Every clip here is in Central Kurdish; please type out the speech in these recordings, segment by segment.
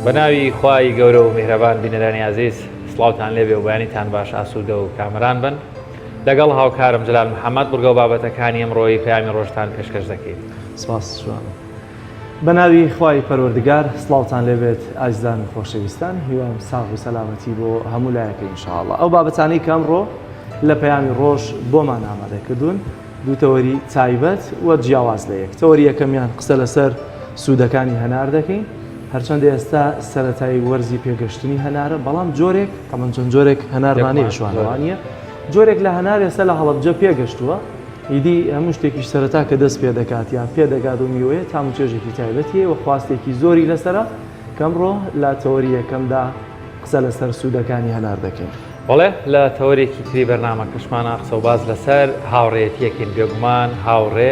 بەناوی خوای گەورە و میهرەبان بینەرانی عەزیز سڵاوتان لێبێ و بەیانیتان باش ئاسوودە و کامەران بن لەگەڵ هاوکارم جەلال محەممەد بورگە و بابەتەکانی ئەمڕۆی پەیامی ڕۆژتان پێشکەش دەکەین. سپاس شوانم. بەناوی خوای پەروەردگار سڵاوتان لێبێت ئازیزان و خۆشەویستان، هیوام ساغ و سەلامەتی بۆ هەموو لایەکە ئینشاءڵڵا. ئەو بابەتانەی کە ئەمڕۆ لە پەیامی ڕۆژ بۆمان ئامادەکردوون دوو تەوەری تایبەت وە جیاواز لە یەک. تەوەری یەکەمیان قسە لەسەر سوودەکانی هەنار دەکەین، هەرچەندە ئێستا سەرەتایی وەرزی پێگەشتنی هەنارە، بەڵام جۆرێک ئەمەن چەند جۆرێک هەنارمانەیە شوانەوانیە، جۆرێک لە هەنار ئێستا لە هەڵەبجە پێگەشتووە، ئیدی هەموو شتێکیش سەرەتا کە دەست پێ دەکات یان پێ دەگات و میوەیە تاموچێژێکی تایبەتیە و خواستێکی زۆری لەسەرە کە ئەمڕۆ لە تەوەری یەکەمدا قسە لەسەر سوودەکانی هەنار دەکەین. بەڵێ لە تەوەرێکی تری بەرنامەکەشمانە قسە و باز لەسەر هاوڕێیەتیەکەین بێگومان هاوڕێ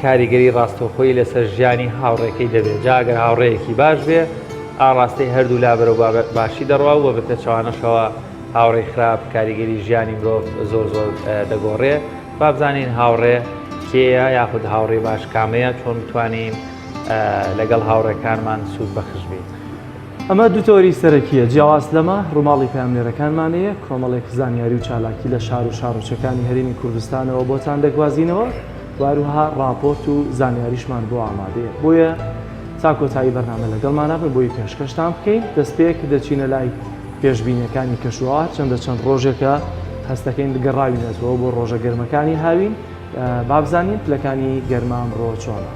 کاریگەری ڕاستەوخۆی لەسەر ژیانی هاوڕێکەکەی دەبێت. جاگەر هاوڕێیەکی باش بێ ئاڕاستی هەردوو لابەرە و باشی دەڕوا و بە پێچەوانەشەوە هاوڕێی خراپ کاریگەری ژیانی مرۆڤ زۆر دەگۆڕێ. با بزانین هاوڕێ کێیە یاخود هاوڕێی باش کامەیە، چۆن بتوانین لەگەڵ هاوڕێکانمان سوود بەخش بین. ئەمە دوو تەوەری سەرەکیە. جیاواز لەمە ڕووماڵی پامێرەکانمانەیە، کۆمەڵێک زانیاری و چالاکی لە شار و شارۆچەکانی هەرێمی کوردستانەوە بۆتان دەگوازینەوە، واروها راپۆرت و زانیاریشمان بۆ ئامادەیە. بۆیە تا کۆتایی بەرنامە لەگەڵمانە بن بۆی پێشکەشتان بکەین. دەستپێک دەچینە لای پێشبینیەکانی کەشوهار، چەند ڕۆژێکە هەستەکەین گەڕاوینەتەوە بۆ ڕۆژە گەرمەکانی هاوین. با بزانین پلەکانی گەرمە ئەمڕۆ چۆنە.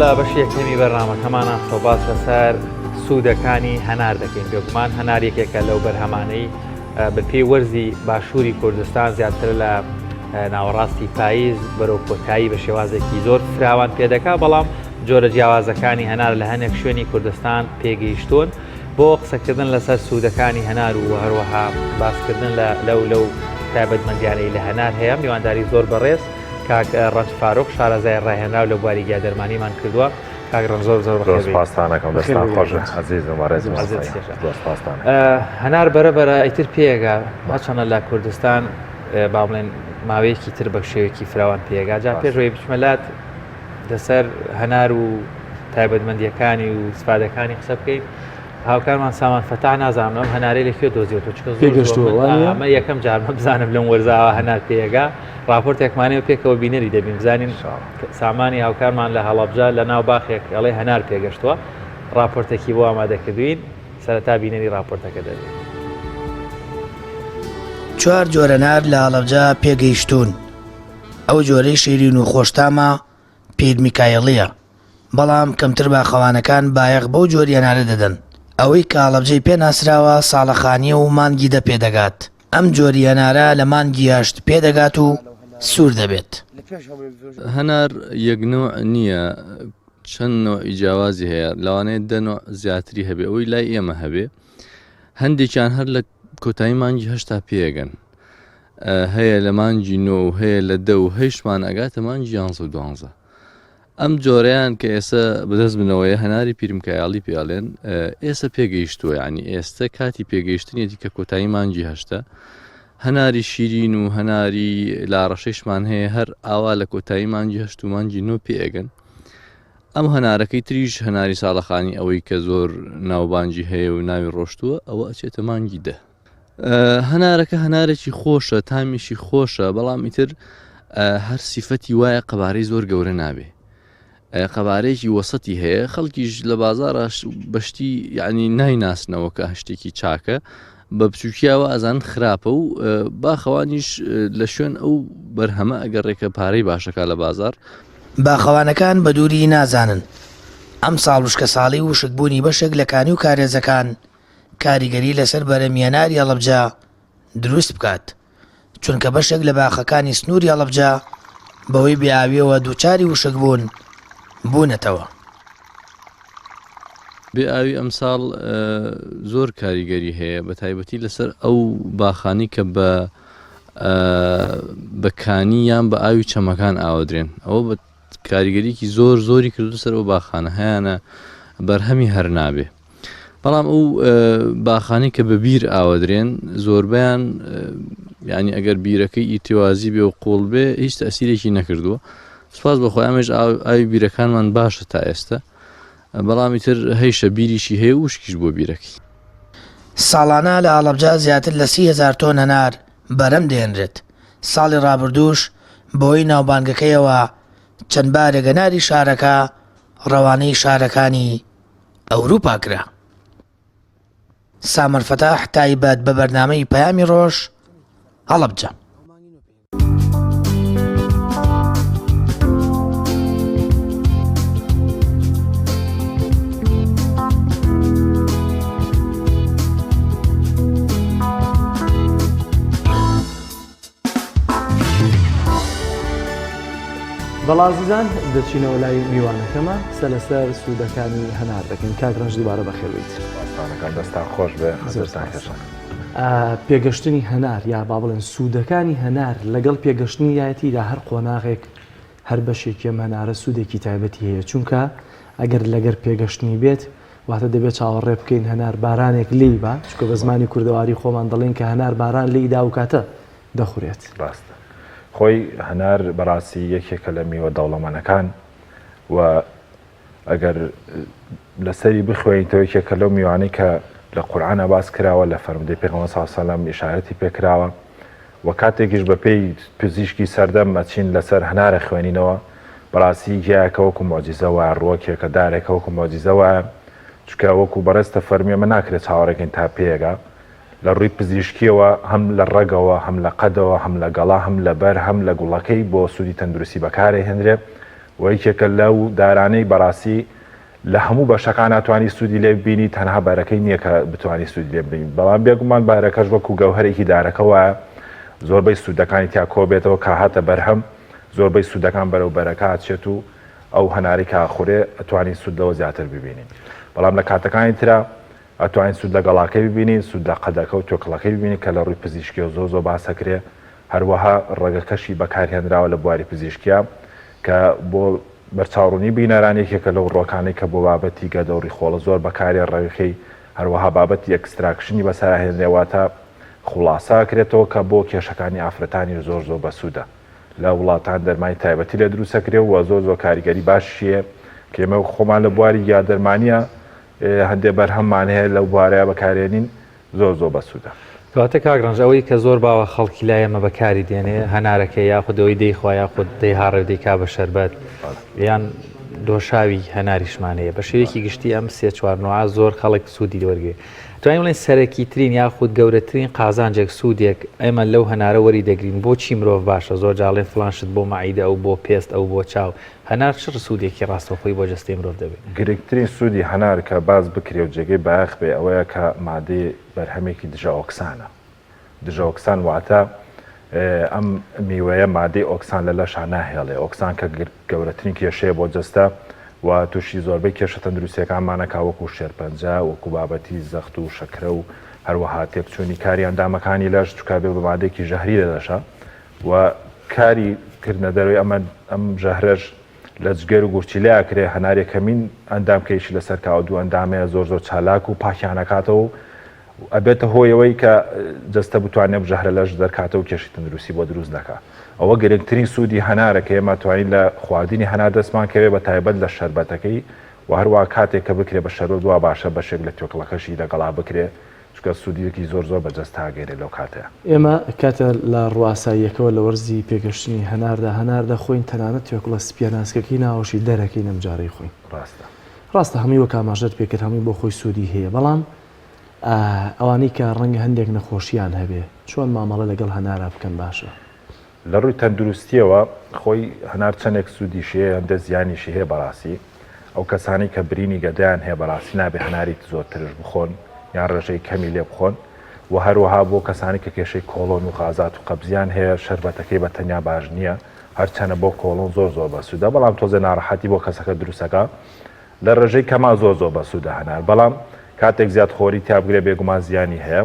لە بەشی یەکەمی بەرنامەکەمانە خۆباز لەسەر سوودەکانی هەنار دەکەین. بێگومان هەنار یەکێکە لەو بەرهەمانەی بەپێی وەرزی باشووری کوردستان زیاتر لە ناوەڕاستی پاییز بەرەو کۆتایی بە شێوازێکی زۆر فراوان پێدەکا، بەڵام جۆرە جیاوازەکانی هەنار لە هەندێک شوێنی کوردستان پێگەیشتون بۆ قسەکردن لەسەر سوودەکانی هەنار و هەروەها باسکردن لەو تایبەتمەندیانەی لە هەنار هەیە. میوانداری زۆر بەڕێز کاک ڕەنج فاروق شارەزای ڕاهێنراو لە بواریگیا دەرمانیمان کردووە. کاک ڕەنج زۆر سپاسانەکەم، دەستان خۆشە عەزیزم وەڕێزم. هەنار بەرەبەرە ئیتر پێگا هەچەنە لە کوردستان با بڵێن ماوەیەکی تر بە شێوەیەکی فراوان پێگا. جا پێشەوەی بچمەلات لەسەر هەنار و تایبەتمەندیەکانی و سفادەکانی قسە بکەین. هاوکارمان سامان فەتاح نازانم ئەم هەنارەی لەکوێ دۆزیێتەوە چکە ئەمە یەکەم جارمە بزانم لەم وەرزاوە هەنار پێگا. راپۆرتێکمانەوە پێکەوە بینەری دەبین بزانین سامانی هاوکارمان لە هەڵەبجە لە ناو باخێک ئەڵێ هەنار پێگەشتووە. راپۆرتێکی بۆ ئامادەکردوین، سەرەتا بینەری راپۆرتەکە دەبێت. 4 جۆرە نار لە هەڵەبجە پێگەیشتون. ئەو جۆرەی شیرین و خۆشتامە پیر میکایڵیە، بەڵام کەمتر باخەوانەکان بایەق بەو جۆریە نارە دەدەن. ئەوەی کە هەڵەبجەی پێناسراوە ساڵەخانیە و مانگی دە پێدەگات. ئەم جۆریە نارە لە مانگی هەشت پێدەگات و سوور دەبێت. هەنار یەکنۆع نییە، چەند نوعی جیاوازی هەیە لەوانەیە دەنوع زیاتری هەبێ ئەوەی لای ئێمە هەبێ هەندێکیان هەر لە کۆتایی مانگی 8 پێگەن هەیە لە مانگی 9 هەیە لە 10 و هەیشتمان ئەگاتە مانگی 11 ئەم جۆرەیان کە ئێستا بەدەست بنەوەیە هەناری پیرمکایاڵی پێڵێن ئێستا پێگەیشتووە ینی ئێستا کاتی پێگەیشتنیەتی کە کۆتایی مانگی 8 هەناری شیرین و هەناری لاڕەشەیشمان هەیە هەر ئاوا لە کۆتایی مانگی 8 و مانگی 9 پێگەن ئەم هەنارەکەی تریش هەناری ساڵەخانی ئەوەی کە زۆر ناوبانجی هەیە و ناوی ڕۆشتووە ئەوە ئەچێتە مانگی 10 هەنارەکە هەنارێکی خۆشە تامیشی خۆشە بەڵام ئیتر هەر سیفەتی وایە قەبارەی زۆر گەورە نابێ قەبارەیەکی وەسەتی هەیە خەڵکیش لە بازاڕ بەشتی یعنی نایناسنەوە کە هەشتێکی چاکە بە بچووکیاوە ئەزان خراپە و باخەوانیش لە شوێن ئەو بەرهەمە ئەگەر ڕێکە پارەی باشەکە لە بازار باخەوانەکان بە دووری نازانن ئەم ساڵ وشکە ساڵی وشکبوونی بەشێک لە کانی و کارێزەکان کاریگەری لەسەر بەرەمیێناری هەڵەبجە دروست بکات چونکە بەشێک لە باخەکانی سنووری هەڵەبجە بەوەی بێئاویەوە دووچاری وشکبوون بوونەتەوە. بێئاوی ئەمساڵ زۆر کاریگەری هەیە بە تایبەتی لەسەر ئەو باخانی کە بە کانی یان بە ئاوی چەمەکان ئاودرێن ئەوە بە کاریگەریکی زۆری کردو سەر ئەو باخانە هەیەە بەرهەمی هەر نابێ بەڵام ئەو باخانی کە بە بیر ئاوەدرێن زۆربیان ینی ئەگەر بیرەکەی ئیتیوازی بێ و قوڵ بێ هیچ تەسیرێکی نەکردووە سپاس بەخۆی ئەمەش ئاوی بیرەکانمان باشە تا ئێستا بەڵامی تر هەیشە بیریشی هەیە وشکیش بۆ بیرەکەی ساڵانە لە هەڵەبجە زیاتر لە 30,000 تۆن هەنار بەرەم دێنرێت ساڵی ڕابردووش بۆی ناوبانگەکەیەوە چەند بارێک هەناری شارەکە ڕەوانەی شارەکانی ئەوروپا کرا. سامر فەتاح تایبەت بە بەرنامەی پەیامی ڕۆژ هەڵەبجە. بەڵازیزان دەچینەوە لای میوانەکەمە سەلەسەر سوودەکانی هەنار دەکەین کاکڕەنج دووبارە بەخێربیت. دەستان خۆش بێ زۆرتان خێشە. پێگەشتنی هەنار یا با بڵێن سوودەکانی هەنار لەگەڵ پێگەشتنی یایەتیدا هەر قۆناغێک هەر بەشێکی ئەم هەنارە سوودێکی تایبەتی هەیە چونکە ئەگەر لەگەر پێگەشتنی بێت واتە دەبێت چاوەڕێ بکەین هەنار بارانێک لی بە چکە بە زمانی کوردەواری خۆمان دەڵێن کە هەنار باران لیدا و کاتە دەخورێت. ڕاستە خۆی هەنار بەڕاستی یەکێکە لە میوە دەوڵەمەنەکان و ئەگەر لەسەری بخوێنیتەوە یەکێکە لەو میوانەی کە لە قورئانە باس کراوە لە فەرمودەی پێغەمبەر صلی الله علیه و سلم ئیشارەتی پێکراوە و کاتێکیش بە پێی پزیشکی سەردەم ئەچین لەسەر هەنارە خوێنینەوە بەڕاستی گیایەکە وەکو مۆجیزە وایە ڕووەکێکە دارێکە وەکو مۆجیزە وایە چکە وەکو بەڕێستە فەرمیێ ئەمە ناکرێت چاوەڕێکین تا پێیەگا لە ڕووی پزیشکیەوە هەم لە ڕەگەوە هەم لە قەدەوە هەم لە گەڵا هەم لە بەر هەم لە گوڵەکەی بۆ سوودی تەندروستی بەکارێ هێنرێ و یەکێکە لەو دارانەی بەڕاستی لە هەموو بەشەکان ناتوانانی سوودی لێ ببینی تەنها بارەکەی نییە کە بتوانانی سوودی لێ ببینی بەڵام بێگومان بارەکەش وەکو گەوهەرێکی دارەکەەوە زۆربەی سوودەکانی تیا کۆ بێتەوە کە هاتە بەرهەم زۆربەی سوودەکان بەرەو بەرەکە هاتچێت و ئەو هەناری کاخورێ ئەتوانین سوود لەوە زیاتر ببینین بەڵام لە کاتەکانی ترە ئەتوانین سوود لە گەڵاکەی ببینین سوود لە قەدەکە و تۆکڵەکەی ببینین کە لە ڕووی پزیشکی و زۆر باسەکرێ هەروەها ڕێگەکەشی بەکارهێنراوە لە بواری پزیشکیە کە بۆ بەرچاوڕوونی بینەرانێکێکە لەو ڕۆکانەی کە بۆ بابەتی گەدەوری خۆڵە زۆر بەکارێ ڕەویخەی هەروەها بابەتی ئەکستراکشنی بەسەرهێنرێواتە خوڵاساکرێتەوە کە بۆ کێشەکانی ئافرەتانی زۆر بەسوودە لە وڵاتان دەرمانی تایبەتی لە دروستەکرێ و زۆر کاریگەری باشیە کە ئێمە خۆمان لە بواری یا دەرمانیە هەندێک بەرهەممان هەیە لەو بوارەیە بەکارێنین زۆر بەسوودە. کەواتە کاگڕەنج ئەوەی کە زۆر باوە خەڵکی لای ئەمە بەکاری دێنێ هەنارەکە یاخودەوەی دەیخوا یاخود دەی هاڕێ دەیکا بە شەربەت یان دۆشاوی هەناریشمانەیە بە شێوەیەکی گشتی ئەم 3-4 زۆر خەڵک سوودی وەرگێ توانین بڵێن سەرەکی ترین یاخود گەورەترین قازانجێک سوودێک ئێمە لەو هەنارە وەری دەگرین بۆچی مرۆڤ باشە زۆر جاڵێن فلانشت بۆ مەعیدە ئەو بۆ پێست ئەو بۆ چاو هەنار چ سوودێکی ڕاستەوخۆی بۆ جەستەی مرۆڤ دەبێت گرنگترین سوودی هەنار کە باز بکرێ و جێگەی باەخ بێ ئەوەیە کە مادەی بەرهەمێکی دژە ئۆکسانە دژە ئۆکسان واتە ئەم میوەیە مادەی ئۆکسان لە لەشان ناهێڵێ ئۆکسان کە گەورەترین کێشەیە بۆ جەستە و تووشی زۆربەی کێشە تەندروستیەکانمانە وەکو شێرپەنجە وەکو بابەتی زەخت و شەکرە و هەروەها تێکچوونی کاری ئەندامەکانی لەش چکە بێ بە مادێکی ژەهری لەدەشە و کاری کردنە دەروی ئەم ژەهرەش لە جگەر و گورچیلەیەکرێ هەنارێکەمین ئەندامکەیشی لەسەر کا و دوو ئەندامەیە زۆر چالاک و پاکیانەکاتەوە ئەبێتە هۆیەوەی کە جەستە بتوانێت ژەهرە لەش دەرکاتە و کێشی تەندروستی بۆ دروست دەکات. ئەوە گرنگترین سوودی هەنارەکە ئێمە توانین لە خواردنی هەنار دەستمان کەوێ بە تایبەت لە شەربەتەکەی و هەروە کاتێک کە بکرێ بە شەربەت دوا باشە بەشێک لە تۆکڵەکەشی لەگەڵا بکرێ چکە سوودیەکی زۆر بەجەست هاگەێنێ لەو کاتەیە. ئێمە کاتە لە ڕواساییەکەوە لە وەرزی پێگەشتنی هەناردا خۆین تەنانەت تۆکڵە سپیاناسکەکەی ناوەشی دەرەکەی نەمجارەی خۆین. ڕاستە هەمووی وە کاماژەت پێکرد هەمووی بۆ خۆی سوودی هەیە بەڵام ئەوانەی کە ڕەنگە هەندێک نەخۆشییان هەبێ چۆن مامەڵە لەگەڵ هەنارا بکەن باشە. لە ڕووی تەندروستیەوە خۆی هەنار چەندێک سوودیشەیە هەندە زیانیشی هەیە بەڕاستی ئەو کەسانی کە برینی گەدایان هەیە بەڕاستی نابێ هەناری زۆرترش بخۆن یان ڕێژەی کەمی لێ بخۆن و هەروەها بۆ کەسانی کە کێشەی کۆڵۆن و غازات و قەبزیان هەیە شەربەتەکەی بە تەنیا باش نییە هەرچەنە بۆ کۆڵۆن زۆر بەسوودە بەڵام تۆزە ناڕەحەتی بۆ کەسەکە دروستەکە لە ڕێژەی کەما زۆر بەسوودە هەنار بەڵام کاتێک زیاد خۆری تابگرێ بێگومان زیانی هەیە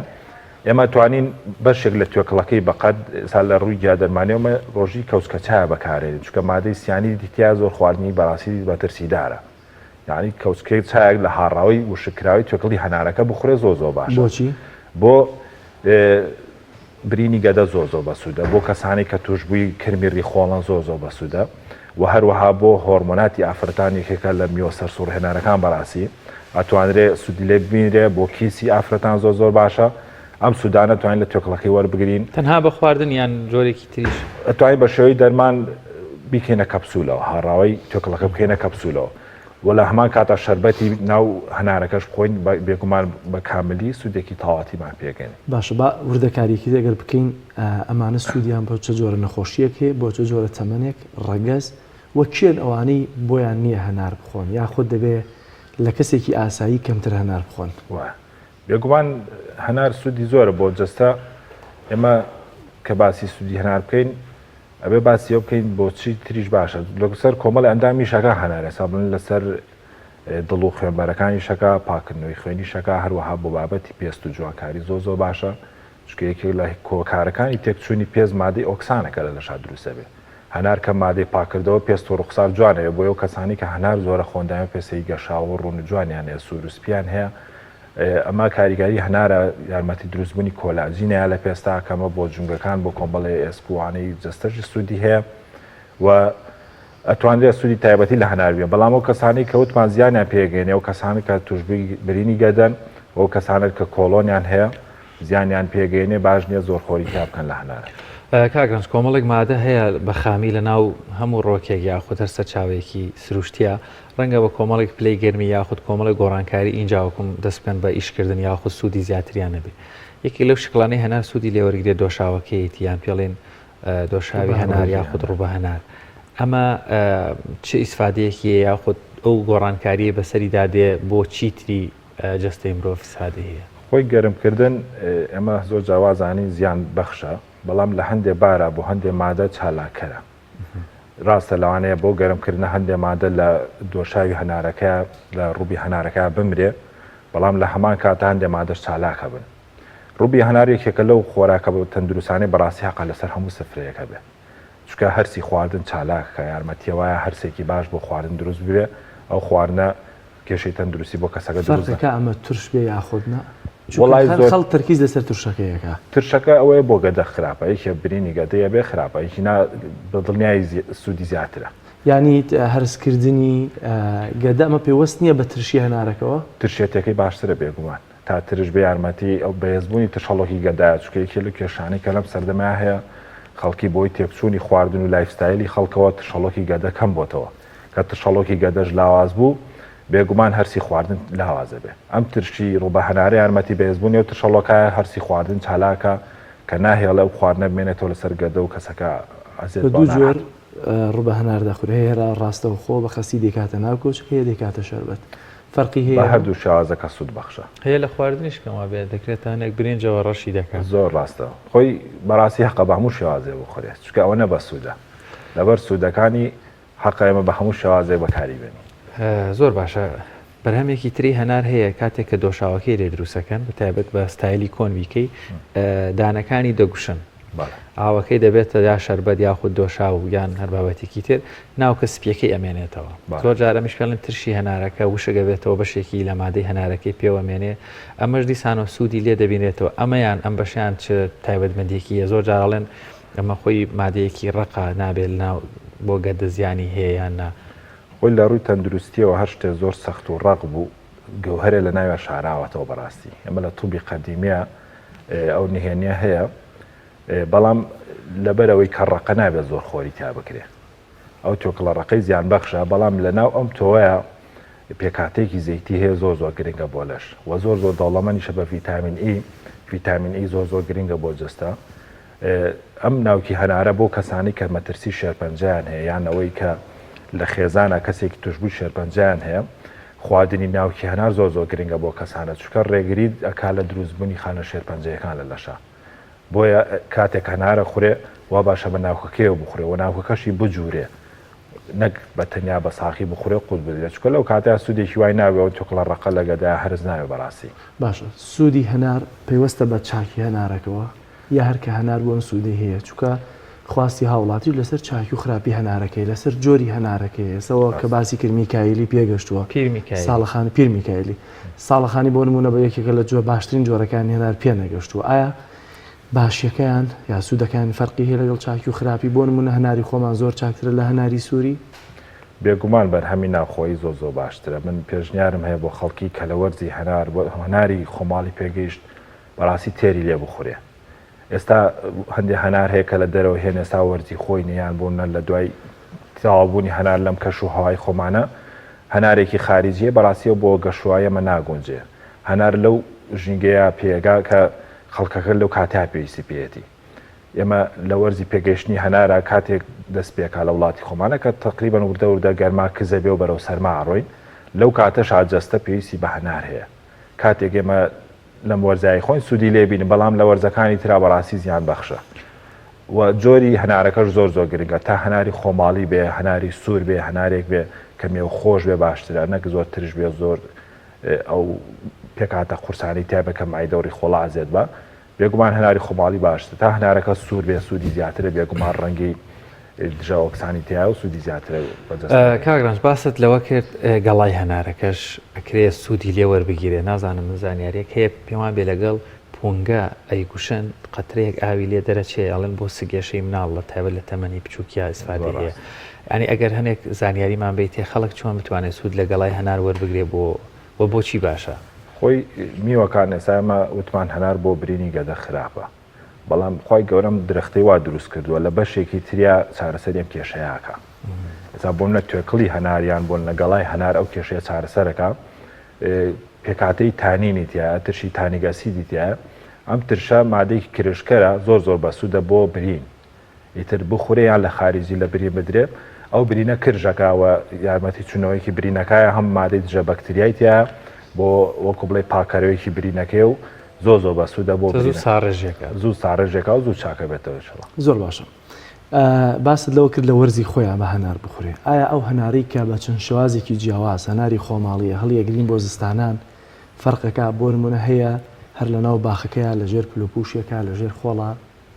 ئێمە توانین بەشێک لە توێکڵەکەی بەقەت سا لە ڕووی گیادەرمانیەوە ڕۆژی کەوسکەچایە بەکارێنین چکە مادەی سیانی دیتیا زۆر خواردنی بەڕاستی بەترسیدارە یعنی کەوسکەی چایەک لە هاڕاوی و شکراوی توێکڵی هەنارەکە بخورێ زۆر باشە. بۆچی؟ بۆ برینی گەدە زۆر بەسوودە بۆ کەسانی کە توشببووی کرمیڕی خۆڵەن زۆر بەسوودە و هەروەها بۆ هۆرمۆناتی ئافرەتانێکێکە لە میۆ سەرسوڕ هێنارەکان بەڕاستی ئەتوانرێ سوودی لێ ببینرێ بۆ کیسی ئافرەتان زۆر باشە ئەم سوودانە توانین لە تۆکڵەکەی وەربگرین تەنها بە خواردن یان جۆرێکی تریش ئەتوانین بە شێوەی دەرمان بیکەینە کەپسولەوە هاڕاوی تۆکڵەکە بکەینە کەپسولەوە و لە هەمان کاتە شەربەتی ناو هەنارەکەش بخۆین بێگومان بە کاملی سوودێکی تاواتیمان پێگەین. باشە با وردەکاریکی دەگەر بکەین ئەمانە سوودیان بۆ چه جۆرە نەخۆشیەک هەیە بۆ چه جۆرە تەمەنێک ڕەگەز وە کێن ئەوانەی بۆیان نییە هەنار بخۆن یاخود دەبێ لە کەسێکی ئاسایی کەمتر هەنار بخۆن. بێگومان هەنار سوودی زۆرە بۆ جەستە ئێمە کە باسی سوودی هەنار بکەین ئەبێ باسی ئەو بکەین بۆچی تریش باشە لەسەر کۆمەڵ ئەندامی شەکە هەنارە سابن لەسەر دڵ و خوێنبەرەکانی شەکە پاکردنەوەی خوێنی شەکە هەروەها بۆ بابەتی پێست و جوانکاری زۆر باشە چکە یەکێک لە کۆکارەکانی تێکچوونی پێز مادەی ئۆکسانەکە لە لەشا دروستە بێ هەنار کە مادەی پاکردەوە پێست و ڕوخسار جوانەیە بۆ ئەو کەسانی کە هەنار زۆرە خۆندایە پێسەی گەشاوە ڕوون جوانیان هەیە سوورسپیان هەیە ئەمە کاریگەری هەنارە یارمەتی دروستبوونی کۆلاژینەیە لە پێستا کەمە بۆ جونگەکان بۆ کۆمبڵێ ئێسکوانەی جستەژی سوودی هەیە و ئەتوانرێت سوودی تایبەتی لە هەنار بێ بەڵام ئەو کەسانی کەوتمان زیانیان پێگەێنێ و کەسانی کە توشببووی برینی گەدەن ئەو کەسانێک کە کۆلۆنیان هەیە زیانیان پێگەێنێ باش نییە زۆر خۆری تا بکەن لە هەنار. کاگرنج کۆمەڵێک مادە هەیە بە خامی لە ناو هەموو ڕۆکێک یاخود هەر سەرچاوێکی سروشتیە ڕەنگە بە کۆمەڵێک پلەی گەرمی یاخود کۆمەڵی گۆڕانکاری اینجاوەکم دەست بکەن بە ئیشکردن یاخود سوودی زیاتریان نەبێ یەکی لەو شکلانەی هەنار سوودی لێوەرگێت دۆشاوەکەیەتی یان پێڵێن دۆشاوی هەنار یاخود ڕوبە هەنار ئەمە چه ئیسفادەیەکی یاخود ئەو گۆڕانکاریە بەسەری دادێ بۆ چیتری جەستەی مرۆڤ سادە هەیە خۆی گەرمکردن ئێمە زۆر جیاوازانی زیان بەخشە بەڵام لە هەندێ بارە بۆ هەندێ مادە چالاکەرە ڕاستە لەوانەیە بۆ گەرمکردن هەندێ مادە لە دۆشاوی هەنارەکە لە ڕووبی هەنارەکە بمرێ بەڵام لە هەمان کاتە هەندێ مادەش چالاکە بن ڕووبی هەنارێکێکە لەو خۆراکە بە تەندروستانەی بەڕاستی حەقە لەسەر هەموو سفرەیەەکە بێ چکە هەرسی خواردن چالاکە یارمەتیە وایە هەرسێکی باش بۆ خواردن دروست بێ ئەو خواردنە کێشەی تەندروستی بۆ کەسەکە دروستەکە ئەمە ترش بێ یاخودنا وڵای خەڵ تەرکیز لەسەر ترشەکەیەکە ترشەکە ئەوەیە بۆ گەدە خراپە یەکێ برینی گەدەیە بێ خراپە یەکی بەدڵنیای سوودی زیاترە ینی هەرسکردنی گەدە ئەمە پێوەست نییە بە ترشی هەنارەکەەوە ترشێتەکەی باشترە بێگومان تا ترش بە یارمەتی ئەو بەهێزبوونی تشەڵۆکی گەدایە چکە یەکێ لە کێشانەی کە لەم سەردەما هەیە خەڵکی بۆی تێکچوونی خواردن و لایفستایلی خەڵکەوە تشەڵۆکی گەدە کەم بۆتەوە کە تشەڵۆکی گەدەش لاواز بوو بێگومان هەرسی خواردن لاوازە بێ ئەم ترشی ڕوبە هەنارە یارمەتی بەهێزبوونی و تشەڵۆکایە هەرسی خواردن چالاکە کە ناهێڵە و خواردنە بمێنێتەوە لەسەر گەدە و کەسەکە ئەزێت دوو جۆر ڕوبە هەنار دەخورێ هێرا ڕاستەوە خۆ بە خەسی دێکاتە ناو کۆچکەیە دێکاتە شەربەت فەرقی هەیە هەردوو شازەکە سوود بەخشە هەیە لە خواردنیش کەمە بێت دەکرێت هەنێک برنجەوە ڕەشی دەکات زۆر ڕاستەوە خۆی بەڕاستی حەقە بە هەموو شێوازێ بخورێت چکە ئەوە نە بە سوودە لەبەر سوودەکانی حەقە ئێمە بە هەموو شێوازێ بەکاری بێنی زۆر باشە بەرهەمێکی تری هەنار هەیە کاتێک کە دۆشاوەکەی لێ دروستەکەن بەتایبەت بە ستایلی کۆنویکەی دانەکانی دەگوشن ئاوەکەی دەبێتە یا شەربەت یاخود دۆشا و یان هەر بابەتێکی تر ناوکە سپیەکەی ئەمێنێتەوە زۆر جارە میشکڵن ترشی هەنارەکە وشەگەبێتەوە بەشێکی لە مادەی هەنارەکەی پێوەمێنێ ئەمەش دیسانۆ سوودی لێ دەبینێتەوە ئەمەیان ئەم بەشیان چ تایبەتمەندێکیە زۆر جاڵێن ئەمە خۆی مادەیەکی ڕقا نابێت ناو بۆ گەدە زیانی هەیە یان نا خۆی لە ڕووی تەندروستیەوە هەر شتێ زۆر سەخت و ڕق بوو گەوهرە لە ناوێ شاراوەتەوە بەڕاستی ئەمە لە تووبی قەدیمیە ئەو نهێنیە هەیە بەڵام لەبەرەوەی کە ڕقە نابێت زۆر خۆری تا بکرێ ئەو تۆکڵە ڕقەی زیان بەخشە بەڵام لە ناو ئەم تۆوەیە پێکاتێکی زەیتی هەیە زۆر زۆر گرنگە بۆ لەش و زۆر زۆر دەوڵەمەندیشە بە ڤیتامین ئی زۆر زۆر گرنگە بۆ جستە ئەم ناوکی هەنارە بۆ کەسانی کە مەترسی شێرپەنجیان هەیە یان ئەوەی کە لە خێزانە کەسێکی توشبوو شێرپەنجیان هەیە خواردنی ناوکی هەنار زۆر زۆر گرنگە بۆ کەسانە چونکە ڕێگری ئەکا لە دروستبوونی خانە شێرپەنجەکان لە لەشە بۆیە کاتێک هەنارە خوڕێ وا باشە بە ناوکەکەیەوە بخورێ و ناوکەکەشی بجوورێ نەک بە تەنیا بە ساقی بخورێ قوت بدرێت چونکە لەو کاتەیە سوودێکی وای ناوێەوە تۆکڵە ڕقە لەگەدا هەرز ناوێ بەڕاستی باشە سوودی هەنار پێوەستە بە چاکی هەنارەکەەوە یا هەرکە هەنار بۆم سوودی هەیە چونکە خواستی هاوڵاتی لەسەر چاکی و خراپی هەنارەکەی لەسەر جۆری هەنارەکەی ئێسەوە کە باسی کرد میکایلی پێگەشتووە ساڵەخانی پیر میکایلی ساڵەخانی بۆ نمونە بە یەکێکە لە جۆ باشترین جۆرەکانی هەنار پێ نەگەشتووە ئایا باشیەکەیان یا سوودەکان فەرقی هەیە لەگەڵ چاکی و خراپی بۆ نمونە هەناری خۆمان زۆر چاکترە لە هەناری سووری بێگومان بەرهەمی ناوخۆی زۆر باشترە من پێشنیارم هەیە بۆ خەڵکی کە لە وەرزی هەنار بۆ هەناری خۆماڵی پێگەیشت بەڕاستی تێری لێ بخورێ ئێستا هەندێک هەنار هەیە کە لە دەرەوە هێن ئێستا وەرزی خۆی نیان بوون لە دوای تەواوبوونی هەنار لەم کەش و هەوای خۆمانە هەنارێکی خارجیە بەڕاستیەوە بۆ گەشوایەمە ناگونجێ هەنار لەو ژینگەیە پێگا کە خەڵکەکە لەو کاتا پێویستی پێێتی ئێمە لە وەرزی پێگەشتنی هەنارە کاتێک دەست پێکا لە وڵاتی خۆمانە کە تقریبان وردە گەرما کزە بێ و بەرەو سەرما ڕۆین لەو کاتەش ئاجەستە پێویستی بە هەنار هەیە کاتێک ئێمە لەم وەرزایی خۆین سوودی لێبین بەڵام لە وەرزەکانی ترا بەڕاستی زیان بەخشە و جۆری هەنارەکەش زۆر گرنگە تا هەناری خۆماڵی بێ هەناری سوور بێ هەنارێک بێ کە مێو خۆش بێ باشترە نەک زۆر ترش بێ زۆر ئەو پێکاتە قورسانی تا بکەم ئایدەوری خۆڵ ئازێت بە بێگومان هەناری خۆماڵی باشتر تا هەنارەکە سوور بێ سوودی زیاترە بێگومان ڕەنگی دژاوەکسانی تیا و سوودی زیاترە کاگرانج باست لەوە کرد گەڵای هەنارەکەش ئەکرێ سوودی لێ وەربگیرێ نازانم من زانیاریەک هەیە پێوان بێ لەگەڵ پۆنگە ئەیگوشن قەترەیەک ئاوی لێ دەرەچێ ئەڵێن بۆ سگێشەی مناڵ لە تایبەت لە تەمەنی بچووکیا ئیسفادە هەیە ینی ئەگەر هەنێک زانیاریمان بیتێ خەڵک چۆن بتوانێت سوود لە گەڵای هەنار وەربگرێ بۆ بۆچی باشە خۆی میوەکان ئێسامە وتمان هەنار بۆ برینی گەدە خراپە بەڵام خی گەورەم درختەی وا دروست کردووە لە بەشێکی تریا چارەسەریم کێشەیەکە ئێستا بۆم لە توێکڵی هەناریان بۆن لە گەڵای هەنار ئەو کێشەیە چارەسەرەکە پێکاتەی تانینی تایە ترشی تانیگەسی دیتە ئەم ترشە مادەی کرشکەرە زۆر بەسوودە بۆ برین ئیتر بخورەیان لە خارجی لە بری بدرێ ئەو برینە کرژەکەوە یارمەتی چونەوەیکی برینەکەیە هەم مادەی دژە بەکتریای تایە بۆ وەکو بڵێ پاکەرەوەیکی برینەکەی و زۆر بەسوودە بۆ زوو ساڕێژێکە و زوو چاکە بێتەوە زۆر باشە باست لەوە کرد لە وەرزی خۆیان بە هەنار بخورێ ئایا ئەو هەناری کە بە چەند شێوازێکی جیاواز هەناری خۆماڵیە هەڵیەگرین بۆ زستانان فەرقەکە بۆ نمونە هەیە هەر لە ناو باخەکەیە لەژێر پلوپوشیەکە لەژێر خۆڵە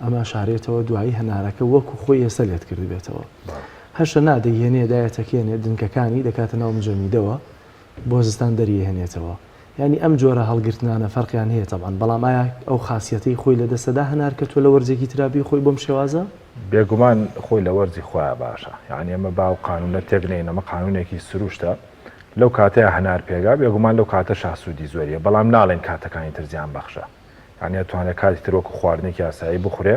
ئەمە شارێتەوە دوایی هەنارەکە وەکو خۆی ئێستا لێت کرد بێتەوە هەشە نادەهێنێ دایەتەکێنێ دنکەکانی دەکاتە ناو مجەمیدەوە بۆ زستان دەریهێنێتەوە ینی ئەم جۆرە هەڵگرتنانە فەرقیان هەیە تەبان بەڵام ئایا ئەو خاصیەتەی خۆی لە دەستەدا هەنار کە تۆ لە وەرزێکی ترابی خۆی بۆم شێوازە بێگومان خۆی لە وەرزی خۆیان باشە یعنی ئەمە باو قانونە تێگنین ئەمە قانونێکی سروشتە لەو کاتەیە هەنار پێگا بێگومان لەو کاتە شاسوودی زۆریە بەڵام ناڵێن کاتەکانی تر زیان بەخشە یعنی ئەتوانێت کاتی ترۆکو خواردنێکی یاسایی بخورێ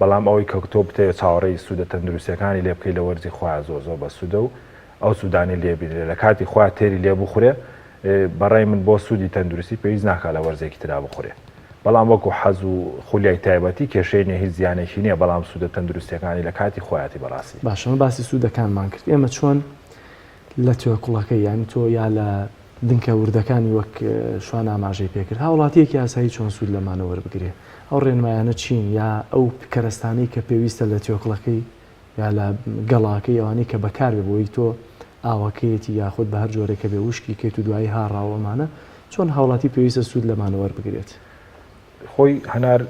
بەڵام ئەوەی کە تۆ بتێ چاوەڕێی سوودە تەندروستیەکانی لێ بکەی لە وەرزی خۆیان زۆر بەسوودە و ئەو سوودانی لێبیێ لە کاتی خۆیان تێری لێ بخورێ بەڕای من بۆ سوودی تەندروستی پێویست ناکات لە وەرزێکی ترا بخورێ بەڵام وەکو حەز و خولیای تایبەتی کێشەی نیە هیچ زیانێکی نییە بەڵام سوودە تەندروستیەکانی لە کاتی خۆیاتی بەڕاستی باشەمە باسی سوودەکانمان کرد ئێمە چۆن لە توێکوڵەکەی یانی تۆ یا لە دنکە وردەکانی وەک شوان ئاماژەی پێکرد هاوڵاتیەکی یاسایی چۆن سوود لەمانە وەربگرێ ئەو ڕێنمایانە چین یا ئەو کەرەستانەی کە پێویستە لە توێکڵەکەی یا لە گەڵاکەی ئەوانەی کە بەکار بێ بۆی تۆ ئاوەکەیەتی یاخود بە هەر جۆرێکە بێ وشکی کەیت و دوایی هاڕاوەمانە چۆن هاوڵاتی پێویستە سوود لەمانە وەربگرێت. خۆی هەنار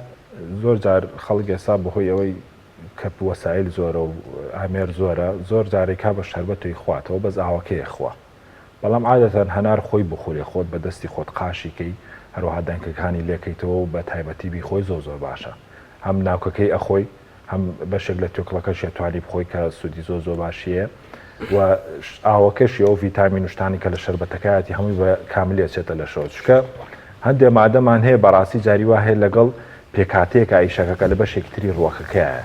زۆر جار خەڵک ئێستا بەهۆی ئەوەی کە وەسایل زۆرە و ئامێر زۆرە زۆر جارێکا بە شەربەتۆی خواتەوە بەس ئاوەکەیە خوا. بەڵام عادەتەن هەنار خۆی بخورێ خۆت بە دەستی خۆت قاشیکەی هەروەها دەنگەکانی لێکەیتەوە و بە تایبەتیبی خۆی زۆر باشە. هەم ناوکەکەی ئەخۆی هەم بەشێک لە تۆکڵەکەشیە توانی بخۆی کە سوودی زۆر باشیە و ئاوەکەشی ئەو ڤیتامین شتانی کە لە شەربەتەکەیەتی هەمووی بە کاملێچێتە لە شۆ چکە هەندێک مادەمان هەیە بەڕاستی جاری وا هەیە لەگەڵ پێکاتەیەکە ئیشەکەکە لە بەشێکی تری ڕوەکەکەیە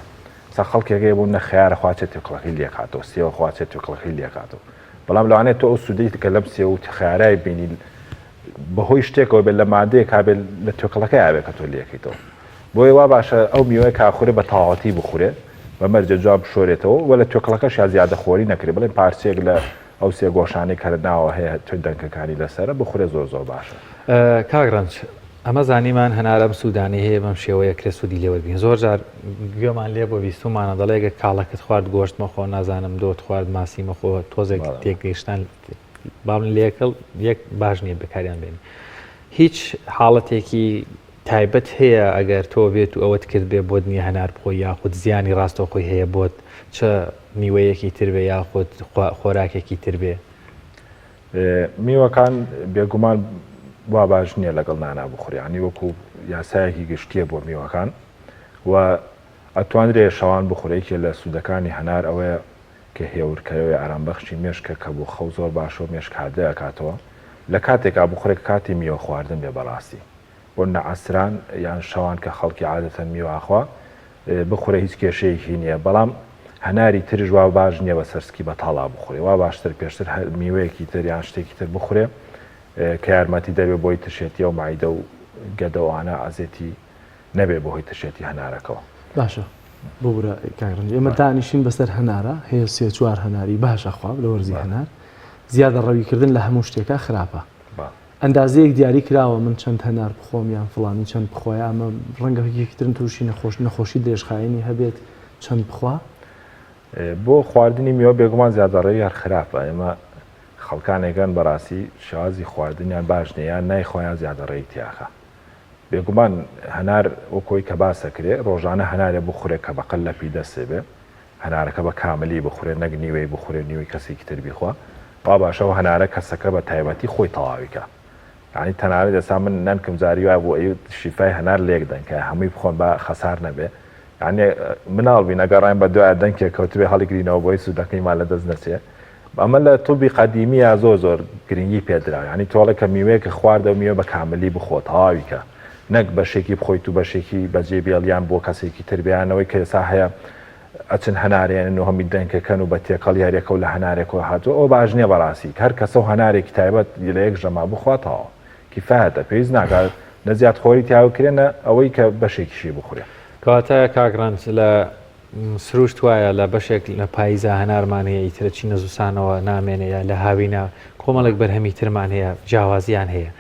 سا خەڵکێکەیە بوو نە خیارە خواچێت تۆکڵەکەی لێکاتەوە سێوە خواچێت تۆکڵەکەی لێکاتەوە بەڵام لەوانێت تۆ ئەو سوودەی کە لەم سێ و خیارای بینی بەهۆی شتێکەوە بێت لە مادەیە کابێت لە تۆکڵەکەی ئاوێت کە تۆ لێکیتەوە بۆی وا باشە ئەو میوەیە کاخورێ بە تاواتی بخورێت بە مەرجە جواب بشۆرێتەوە وە لە تۆکڵەکەش یا زیادە خۆری نەکرێت بڵێن پارچێک لە ئەو سێ گۆشانەی کە ناوە هەیە تۆ دەنگەکانی لەسرە بخورێ زۆر باشە. کاگڕنج ئەمە زانیمان هەنارەم سوودانی هەیە بەم شێوەیە کرێ سوودی لێوەربین زۆر جار گوێمان لێ بۆ بیستمانە دەڵێگە کاڵەکەت خوارد گۆشت مەخۆ نازانم دۆت خوارد ماسی مەخۆ تۆزێک تێکگەیشتان باڵن لێکڵ یەک باش نییە بەکاریان بێنی هیچ حاڵەتێکی تایبەت هەیە ئەگەر تۆ بێت و ئەوەت کرد بێ بۆت نییە هەنار بخۆی یاخود زیانی ڕاستەوخۆی هەیە بۆت چ میوەیەکی تر بێ یاخود خۆراکێکی تر بێ میوەکان بێگومان وا باش نییە لەگەڵ نانا بخوریانی وەکو یاسایەکی گشتیە بۆ میوەکان و ئەتوانرێ شەوان بخورێکی لە سوودەکانی هەنار ئەوەیە کە هێورکەوەی ئارامبەخشی مێشکە کە بۆ خەو زۆر باشە و مێشک هاردەکاتەوە لە کاتێکا بخورێک کاتی میوە خواردن بێ بەڕاستی بۆ نەعەسران یان شەوان کە خەڵکی عادەتەن میوەخوا بخورە هیچ کێشەیەکی نییە بەڵام هەناری ترش وا باش نییە بە سەرسکی بەتاڵا بخورێ وا باشتر پێشتر میوەیەکی تر یان شتێکی تر بخورێ کە یارمەتی دەبێت بۆی تشێتی و مایدە و گەدەوانە ئازێتی نەبێ بۆهۆی تشێتی هەنارەکەەوە. باشە بۆ برە کاگڕنج ئێمە دانیشین بەسەر هەنارە هەیە سێ چوار هەناری باشە خواب لە وەرزی هەنار زیادە ڕەویکردن لە هەموو شتێکە خراپە. ئەندازەیەک دیاری کراوە من چەند هەنار بخۆم یان فڵانی چەند بخۆی ئەمە ڕەنگە یەکترن تووشی نەخۆشی درێژخایەنی هەبێت چەند بخوا بۆ خواردنی میوە بێگومان زیادەڕێی هەر خراپە ئێمە خەڵکانێکان بەڕاستی شازی خواردنیان باش نییان نایخۆیان زیادەڕێی تیاخە بێگومان هەنار وەکۆی کە باسەکرێ ڕۆژانە هەنارێ بخورێت کە بەقل لە پی دەستێ بێ هەنارەکە بە کاملی بخورێ نەک نیوەی بخورێ نیوەی کەسێکی تر بیخوا وا باشەوە هەنارە کەسەکە بە تایبەتی خۆی تەواویکە یعنی تەنانەت ئێستا من نەنکم زاری وای بۆ ئەو شیفای هەنار لێک دەن کە هەمووی بخۆن بە خەسار نەبێ یعنی مناڵبی نەگەڕین بە دوای دەنگێک کەوتبێ هەڵیگرینەوە بۆی سوودەکەیمان لە دەست نەچێ ئەمە لە توبی قەدیمیە زۆر گرنگی پێدرا ینی تۆڵە کە میوەیەکە خواردە و میوە بە کاملی بخۆت تەواویکە نەک بەشێکی بخۆیت و بەشێکی بەجێ بێڵیان بۆ کەسێکی تر بیانەوەی کە ئێستا هەیە ئەچن هەنارێن و هەمی دەنگەکەن و بە تێقەڵ یاریەکە و لە هەنارێکەوە هاتووە ئەو باش نییە بەڕاستی هەر کەسە و هەنارێکی تایبەت لە یەک ژەما بخواتەوە کیفایەتە پێویست ناکات نەزیاد خۆری تیاوکرێنە ئەوەی کە بەشێکیشی بخورێ کەواتە کاگڕنج لە سروشت وایە لە بەشێک لە پاییزە هەنارمان هەیە ئیترە چی نەزوسانەوە نامێنەیە لە هاوینە کۆمەڵێک بەرهەمی ترمان هەیە جیاوازیان هەیە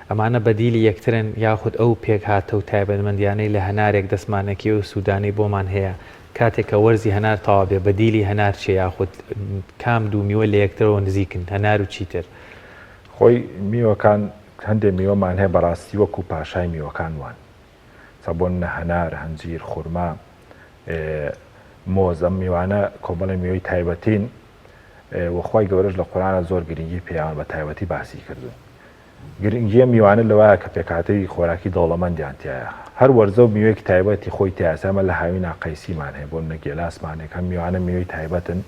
ئەمانە بەدیلی یەکترن یاخود ئەو پێک هاتە و تایبەتمەندیانەی لە هەنارێک دەستمانەکی و سوودانی بۆمان هەیە کاتێک کە وەرزی هەنار تەواو بێ بەدیلی هەنار چێ یاخود کام دوو میوە لە یەکترەوە نزیکن هەنار و چیتر خۆی میوەکان هەندێک میوەمان هەیە بەڕاستی وەکو پاشای میوەکان وان سەبۆن نە هەنار هەنجیر خورما مۆز ئەم میوانە کۆمەڵی میوەی تایبەتین وەخوای گەورەش لە قورئانە زۆر گرنگی پێیان بە تایبەتی باسی کردوون گرنگیە میوانە لەوایە کە پێکاتەی خۆراکی دەوڵەمەندیان تایە هەر وەرزە و میوەیەکی تایبەتی خۆی تیاسەمە لە هاوی ناقەیسیمان هەیە بۆ نەگێلاسمانێک هەم میوانە میوەی تایبەتن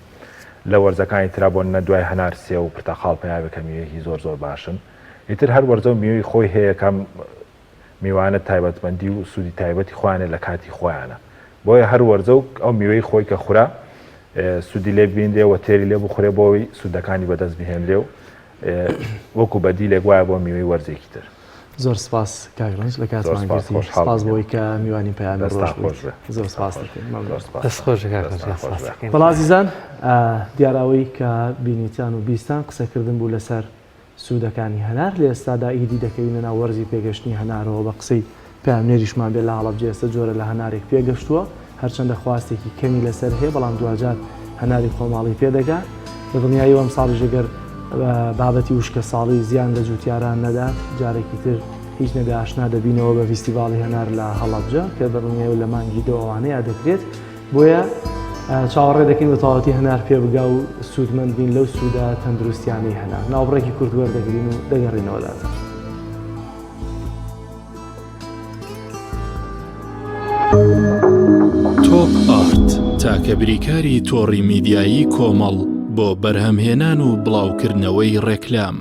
لە وەرزەکانی ترا بۆ نە دوای هەنار سێ و پرتەقاڵ پێیاوێ کە میوەیەکی زۆر باشن ئیتر هەر وەرزە و میوەی خۆی هەیە کەم میوانە تایبەتمەندی و سوودی تایبەتی خۆیانە لە کاتی خۆیانە بۆیە هەر وەرزە و ئەو میوەی خۆی کە خورا سوودی لێ ببیندێ و تێری لێ بخورێ بۆەوەی سوودەکانی بەدەست بهێنرێ و وەکو بەدیلێک وایە بۆ میوەی وەرزێکی تر زۆر سپاس کاگڕنج لە کاتمان سپاس بۆی کە میوانی پەیامی ڕۆژ زۆر سپاس بەڵازیزان دیاراوەی کە بینیتان و بیستان قسەکردن بوو لەسەر سوودەکانی هەنار لە ئێستادا ئیدی دەکەوینە ناو وەرزی پێگەشتنی هەنارەوە بە قسەی پامنێریشمان بێت لە هەڵەبجە ئێستا جۆرە لە هەنارێک پێگەشتووە هەرچەندە خواستێکی کەمی لەسەر هەیە بەڵام دوجار هەناری خۆماڵی پێدەگات لە دڵنیایی وەم ساڵی ژەگەر بابەتی وشکە ساڵی زیان لە جوتیاران نەدات جارێکی تر هیچ نەبێ ئاشنا دەبینەوە بە فیستیڤاڵی هەنار لە هەڵەبجە کە دڵنیایی و لە مانگی دۆوانەیە دەکرێت بۆیە چاوەڕێ دەکەین بە تەواوەتی هەنار پێ بگا و سوودمەند بین لەو سوودە تەندروستیانی هەنار ناوبڕێکی کورد وەردەگرین و دەگەڕینەوەلات. تۆپ ئارت تاکە بریکاری تۆڕی میدیایی کۆمەڵ بۆ بەرهەمهێنان و بڵاوکردنەوەی ڕێکلام.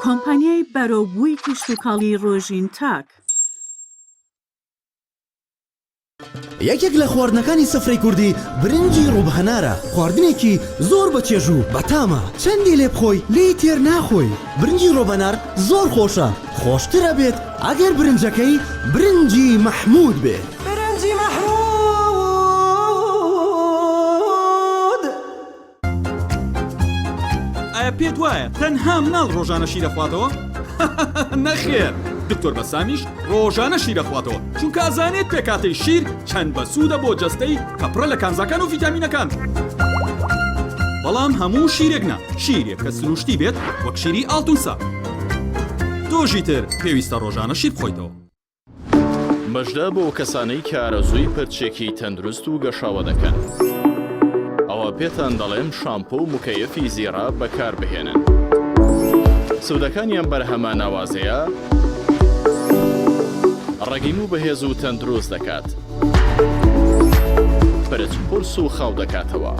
کۆمپانیای بەرەوبووی کشتتوکاڵی ڕۆژین تاک یەکێک لە خواردنەکانی سفرەی کوردی برنجی ڕووبهەنارە خواردنێکی زۆر بەچێژوو بەتامە چەندی لێ بخۆی لی تێر ناخۆی برنجی ڕۆبەنار زۆر خۆشە خۆشترە بێت ئەگەر برنجەکەی برنجی مەحموود بێت برنجی مەحموود ئایا پێت وایە تەنها مناڵ ڕۆژانە شیر دەخواتەوە؟ نەخێر دکتۆر بەسامیش ڕۆژانە شیر دەخواتەوە چونکە ئەزانێت پێکاتەی شیر چەند بەسوودە بۆ جەستەی کە پڕە لە کانزاکان و ڤیتامینەکان بەڵام هەموو شیرێک نا شیرێک کە سروشتی بێت وەک شیری ئاڵتونسا تۆژی تر پێویستە ڕۆژانە شیر بخۆیتەوە. بەشدە بۆ کەسانەی کە ئارەزووی پرچێکی تەندروست و گەشاوە دەکەن ئەوە پێتان دەڵێم شامپۆ و مکەیەفی زیرا بەکار بهێنن سوودەکانیان بەرهەمە ناوازەیە ڕەگیم و بەهێز و تەندروست دەکات پرچ پرس و خاو دەکاتەوە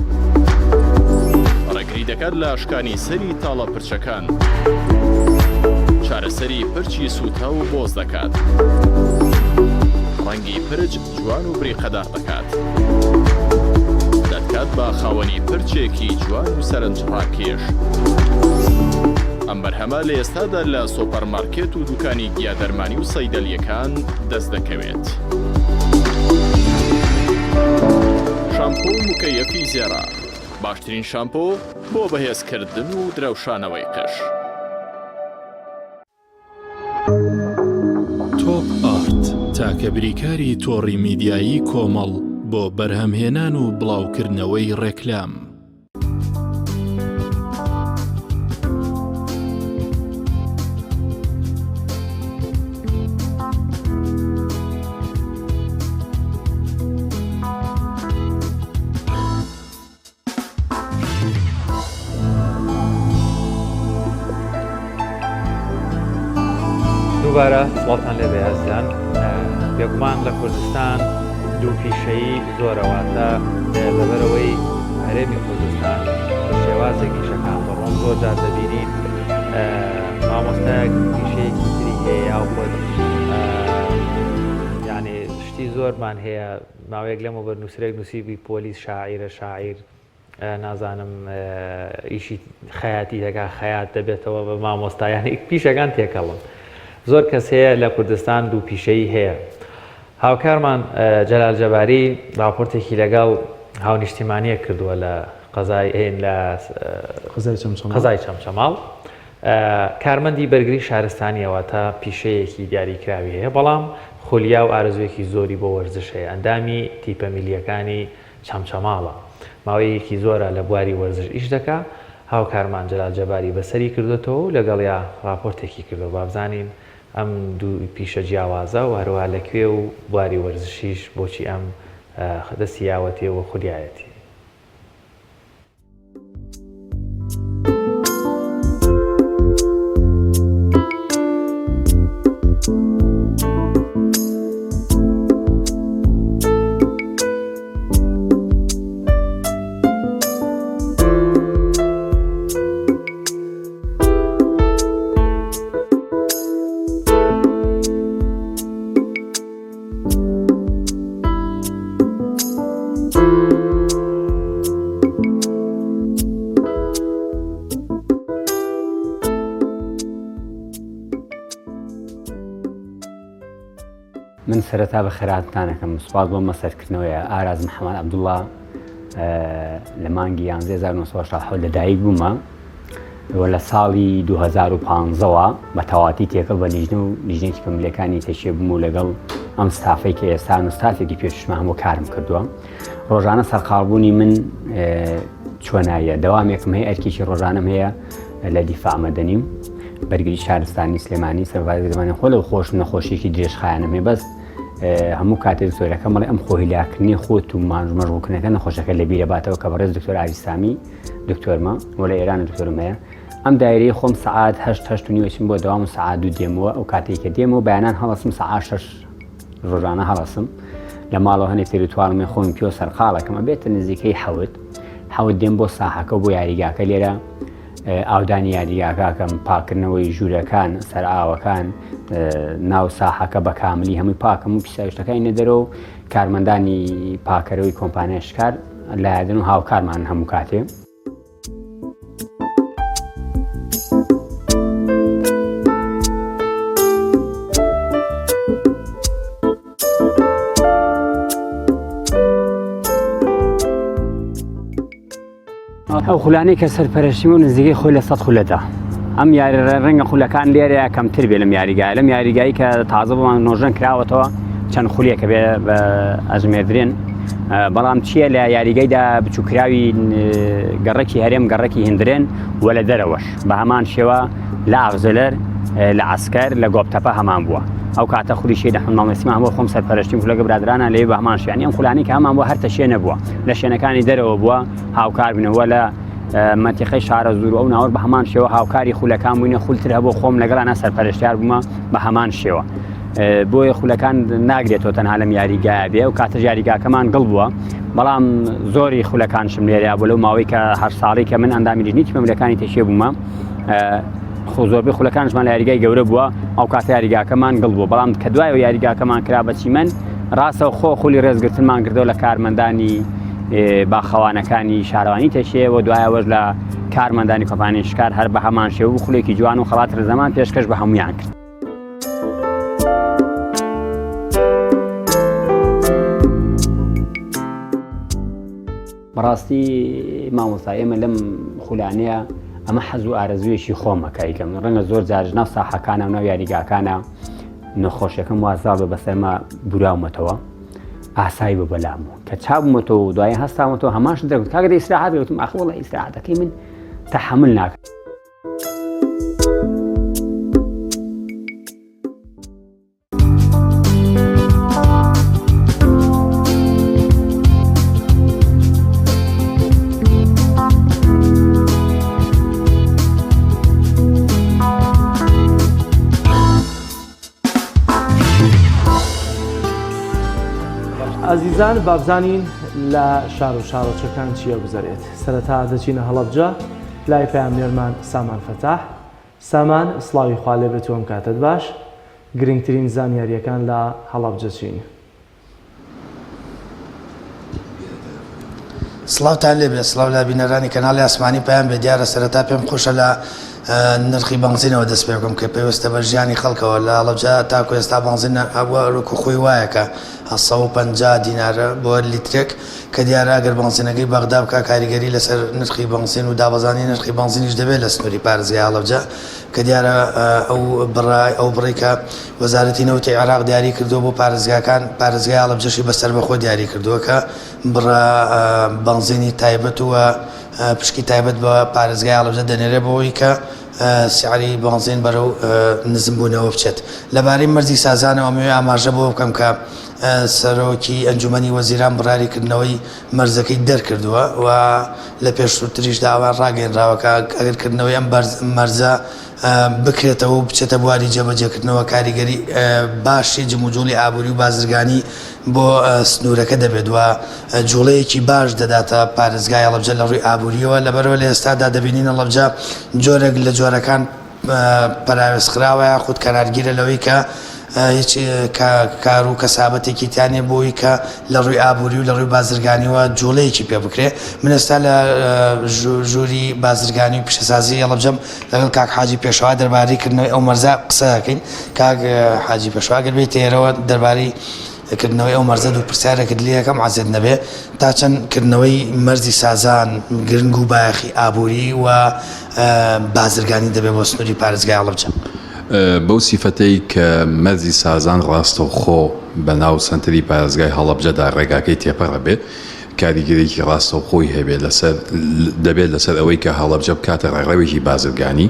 ڕێگری دەکات لە ئاشکانی سەری تاڵە پرچەکان چارەسەری پرچی سوتا و بۆز دەکات ڕەنگی پرچ جوان و بریقەدار دەکات دەکات بە خاوەنی پرچێکی جوان و سەرنجڕاکێش ئەم بەرهەمە لە ئێستادا لە سۆپەرمارکێت و دوکانی گیادەرمانی و سەیدەلیەکان دەست دەکەوێت. شامپۆ و مکەیەفی زێرا باشترین شامپۆ بۆ بەهێزکردن و درەوشانەوەی قش. تۆپ ئارت تاکە بریکاری تۆڕی میدیایی کۆمەڵ بۆ بەرهەمهێنان و بڵاوکردنەوەی ڕێکلام. دووبارە سڵاتان لێ بەیازدان بێگومان لە کوردستان دوو پیشەیی زۆرەواتە لەبەرەوەی هەرێمی کوردستان بە شێوازێکی شەکان بەڕۆم زۆر جار دەبینین مامۆستایەک پیشەیەکی تری هەیە یا خۆت یعنی شتی زۆرمان هەیە ماوەیەک لەمە بەرنووسێک نووسیبی پۆلیس شاعیرە شاعیر نازانم ئیشی خەیاتی دەکا خەیات دەبێتەوە بە مامۆستایانی پیشەکان تێکەڵن زۆر کەس هەیە لە کوردستان دوو پیشەیی هەیە هاوکارمان جەلال جەباری راپۆرتێکی لەگەڵ هاونیشتیمانیە کردووە لە قەزای چەمچەماڵ کارمەندی بەرگری شارستانیەوە تا پیشەیەکی دیاریکراوی هەیە بەڵام خولیا و ئارزوێکی زۆری بۆ وەرزش هەیە ئەندامی تیپە میلیەکانی چەمچەماڵە ماوەیەکی زۆرە لە بواری وەرزش ئیش دەکا هاوکارمان جەلال جەباری بەسەری کردوێتەوە و لەگەڵیا راپۆرتێکی کردو بابزانین ئەم دوو پیشە جیاوازە و هەروە لەکوێ و بواری وەرزشیش بۆچی ئەم دەستی یاوەتێ و خولیایەتی. من سەرەتا بە خێراتتانەکەم سوپاس بۆ مەسەرکردنەوەیە ئاراز محەممەد عەبدوڵڵا لە مانگی 1970 لە دایک بوومە لە ساڵی 2015ەوە بە تەواتی تێکەڵ بە لیژنە و لیژنێکی کۆمیلەکانی تەشێ بووم و لەگەڵ ئەم ستافەی کە ئێستا نوستافێکی پێشمە هەموو کارم کردووە ڕۆژانە سەرقاڵبوونی من چۆنایە دەوامێکم هەیە ئەرکێکی ڕۆژانەم هەیە لە دیفاع مەدەنیم بەرگری شارستانی سلێمانی سەرڤایزەری دەمانێت خۆ لەو خۆش نەخۆشیێکی درێژخایەنم هەیە بەس هەموو کاتێک دکتۆرەکە مەڵێ ئەم خۆهیلاکردنی خۆت و مەژغوڵکردنەکە نەخۆشەکە لە بیرە باتەوە کە بەڕێز دکتۆر ئاویسامی دکتۆرمە وە لە ئێرانە دکتۆرم هەیە ئەم دایرەی خۆم سەعات 8:30 بۆ دەوام و سەعات 2 دێمەوە ئەو کاتێککە دێمەوە بەیانان هەڵەسم سەعات 6 ڕۆژانە هەڵەسم لە ماڵەوە هەنێک تێریتوارمێ خۆم پێوە سەرقاڵەکەمە بێتە نزیکەی حەوت دێم بۆ ساحەکە بۆ یاریگاکە لێرە ئاودانی یاریگاکەکەم پاکردنەوەی ژوورەکان سەرئاوەکان ناو ساحەکە بە کاملی هەمووی پاکەم و پیساویشتەکەی نەدەرەوە و کارمەندانی پاکەرەوەی کۆمپانیای شکار لایەدن و هاوکارمان هەموو کاتێ ئەو خولانەی کە سەرپەرشتیم و نزیکەی خۆی لە 100 خولەدا ئەم ڕەنگە خولەکان لێرەیە کەمتر بێ لەم یاریگای لەم یاریگایی کە تازە بۆمان نۆژەن کراوەتەوە چەند خولێکە بێ بە ئەژمێردرێن بەڵام چییە لە یاریگایدا بچووکراوی گەڕێکی هەرێم گەڕێکی هندرێن وە لە دەرەوەش بە هەمان شێوە لە ئاغزلەر لە عسکەر لە گۆبتەپە هەمان بووە ئەو کاتە خولی شێ دەحمد ماڵمەسیمە هەموو خۆم سەرپەرشتیم خولەکە برادرانە لێ بە هەمان شوێنی ئەم خولانەی کە هەمان بووە هەرتە شوێنە بووە لە شوێنەکانی دەرەوە بووە هاوکار بنەوە لە مەنتیقەی شارە زوور و ئەو ناوەڕ بە هەمان شێوە هاوکاری خولەکان بووینە خولتر هەبوو خۆم لەگەڵانە سەرپەرشتیار بوومە بە هەمان شێوە بۆیە خولەکان ناگرێتەوە تەنها لەم یاریگایە بێ و کاتە یاریگاکەمان گڵ بووە بەڵام زۆری خولەکانشم لێرەیە بۆ لەو ماوەی کە هەر ساڵی کە من ئەندامی لیژنێکی کۆمیلەکانی تەشێ بوومە زۆربەی خولەکانشمان لە یاریگای گەورە بووە ئەو کاتە یاریگاکەمان گڵ بووە بەڵام کە دوایەوە یاریگاکەمان کرا بە چیمەن ڕاستەوە خولی ڕێزگرتنمان کردەوە لە کارمەندانی باخەوانەکانی شارەوانی تەشێ و دوایەوەش لە کارمەندانی کۆمپانیای شکار هەر بە هەمان شێوە و خولێکی جوان و خەڵات ڕێزەمان پێشکەش بە هەمویان کرد. بەڕاستی مامۆستا ئێمە لەم خولانەیە ئەمە حەز و ئارەزوویەکی خۆمەکەیکەم ڕەنگە زۆر جارش ناو ساحەکانە و ناو یاریگاکانە نەخۆشیەکەم وازا بە بەسەرمە بوراومەتەوە ئاسایی بە بەلامەوە کە چابوومەتەوە و دوایە هەستامەتەوە هەمانش دەگوت کاکە دە ئیسراحەت گرتم ئاخ وەڵی ئیسراحەتەکەی من تەحەمل ناکەم. عزیزان بابزانین لە شار و شارۆچەکان چیە گوزارێت سەرەتا دەچینە هەڵەبجە لای پەیامبەرمان سامان فەتاح سامان سڵاوی خوا لێ بێت و ئەم کاتت باش گرنگترین زانیاریەکان لە هەڵەبجە چین سڵاوتان لێ بێت سڵاو لە بینەرانی کەناڵی ئاسمانی پەیام بێت دیارە سەرەتا پێم خۆشە لە نرخی بەنزینەوە دەست پێ بکەم کە پێویستە بە ژیانی خەڵکەوە لە هەڵەبجە تاکو ئێستا بەنزین هەبووە ڕووک و خۆی وایە کە 150 دینارە بۆ لیترێک کە دیارە ئەگەر بەنزینەکەی بەغدا بکە کاریگەری لەسەر نرخی بەنزین و دابەزانی نرخی بەنزینیش دەبێت لە سنووری پارێزگای هەڵەبجە کە دیارە ئەو بڕی کە وەزارەتی نەوتی عێراق دیاری کردووە بۆ پارێزگاکان پارێزگای هەڵەبجەشی بەسەر بەخۆ دیاری کردووە کە بڕە بەنزینی تایبەت وە پشکی تایبەت بە پارێزگای هەڵەبجە دەنێرێ بەوەی کە سیعری بەنزین بەرەو نزمبوونەوە بچێت لەبارەی مەرجی سازانەوە مەوێ ئاماژە بۆ بکەم کە سەرۆکی ئەنجومەنی وەزیران بڕاریکردنەوەی مەرزەکەی دەرکردووە و لە پێشووتریش داوا ڕاگەیەنراوە کە ئەگەرکردنەوەی ئەم مەرزە بکرێتەوە و بچێتە بواری جێبەجێکردنەوە کاریگەری باشی جموجوڵی ئابووری و بازرگانی بۆ سنوورەکە دەبێت وە جوڵەیەکی باش دەداتە پارێزگای هەڵەبجە لە ڕووی ئابووریەوە لەبەرەوە لە ئێستادا دەبینین هەڵەبجە جۆرێک لە جۆرەکان پەراوێزخراوە خود کەنارگیرە لەوەی کە هیچ کار و کەسابەتێکی تیانێ بۆی کە لە ڕووی ئابووری و لە ڕووی بازرگانیەوە جوڵەیەکی پێ بکرێ. من ئێستا لە ژووری بازرگانی و پیشەسازی هەڵەبجەم لەگەڵ کاک حاجی پێشەوا دەربارەی کردنەوەی ئەو مەرزە قسە دەکەین. کاک حاجی پێشەوا گەر بێت تێرەوە دەربارەی کردنەوەی ئەو مەرزە و پرسیارێکت لێ یەکەم عەزێت نەبێ تا چەند کردنەوەی مەرزی سازان گرنگ و بایەخی ئابووری و بازرگانی دەبێت بۆ سنووری پارێزگای هەڵەبجە. بەو سیفەتەی کە مەرزی سازان ڕاستەوخۆ بە ناو سنتری پارێزگای هەڵەبجەدا ڕێگاکەی تێپەڕە بێ کاریگەرێکی ڕاستەوخۆی هەبێت دەبێت لەسەر ئەوەی کە هەڵەبجە بکاتە ڕێڕەوێکی بازرگانی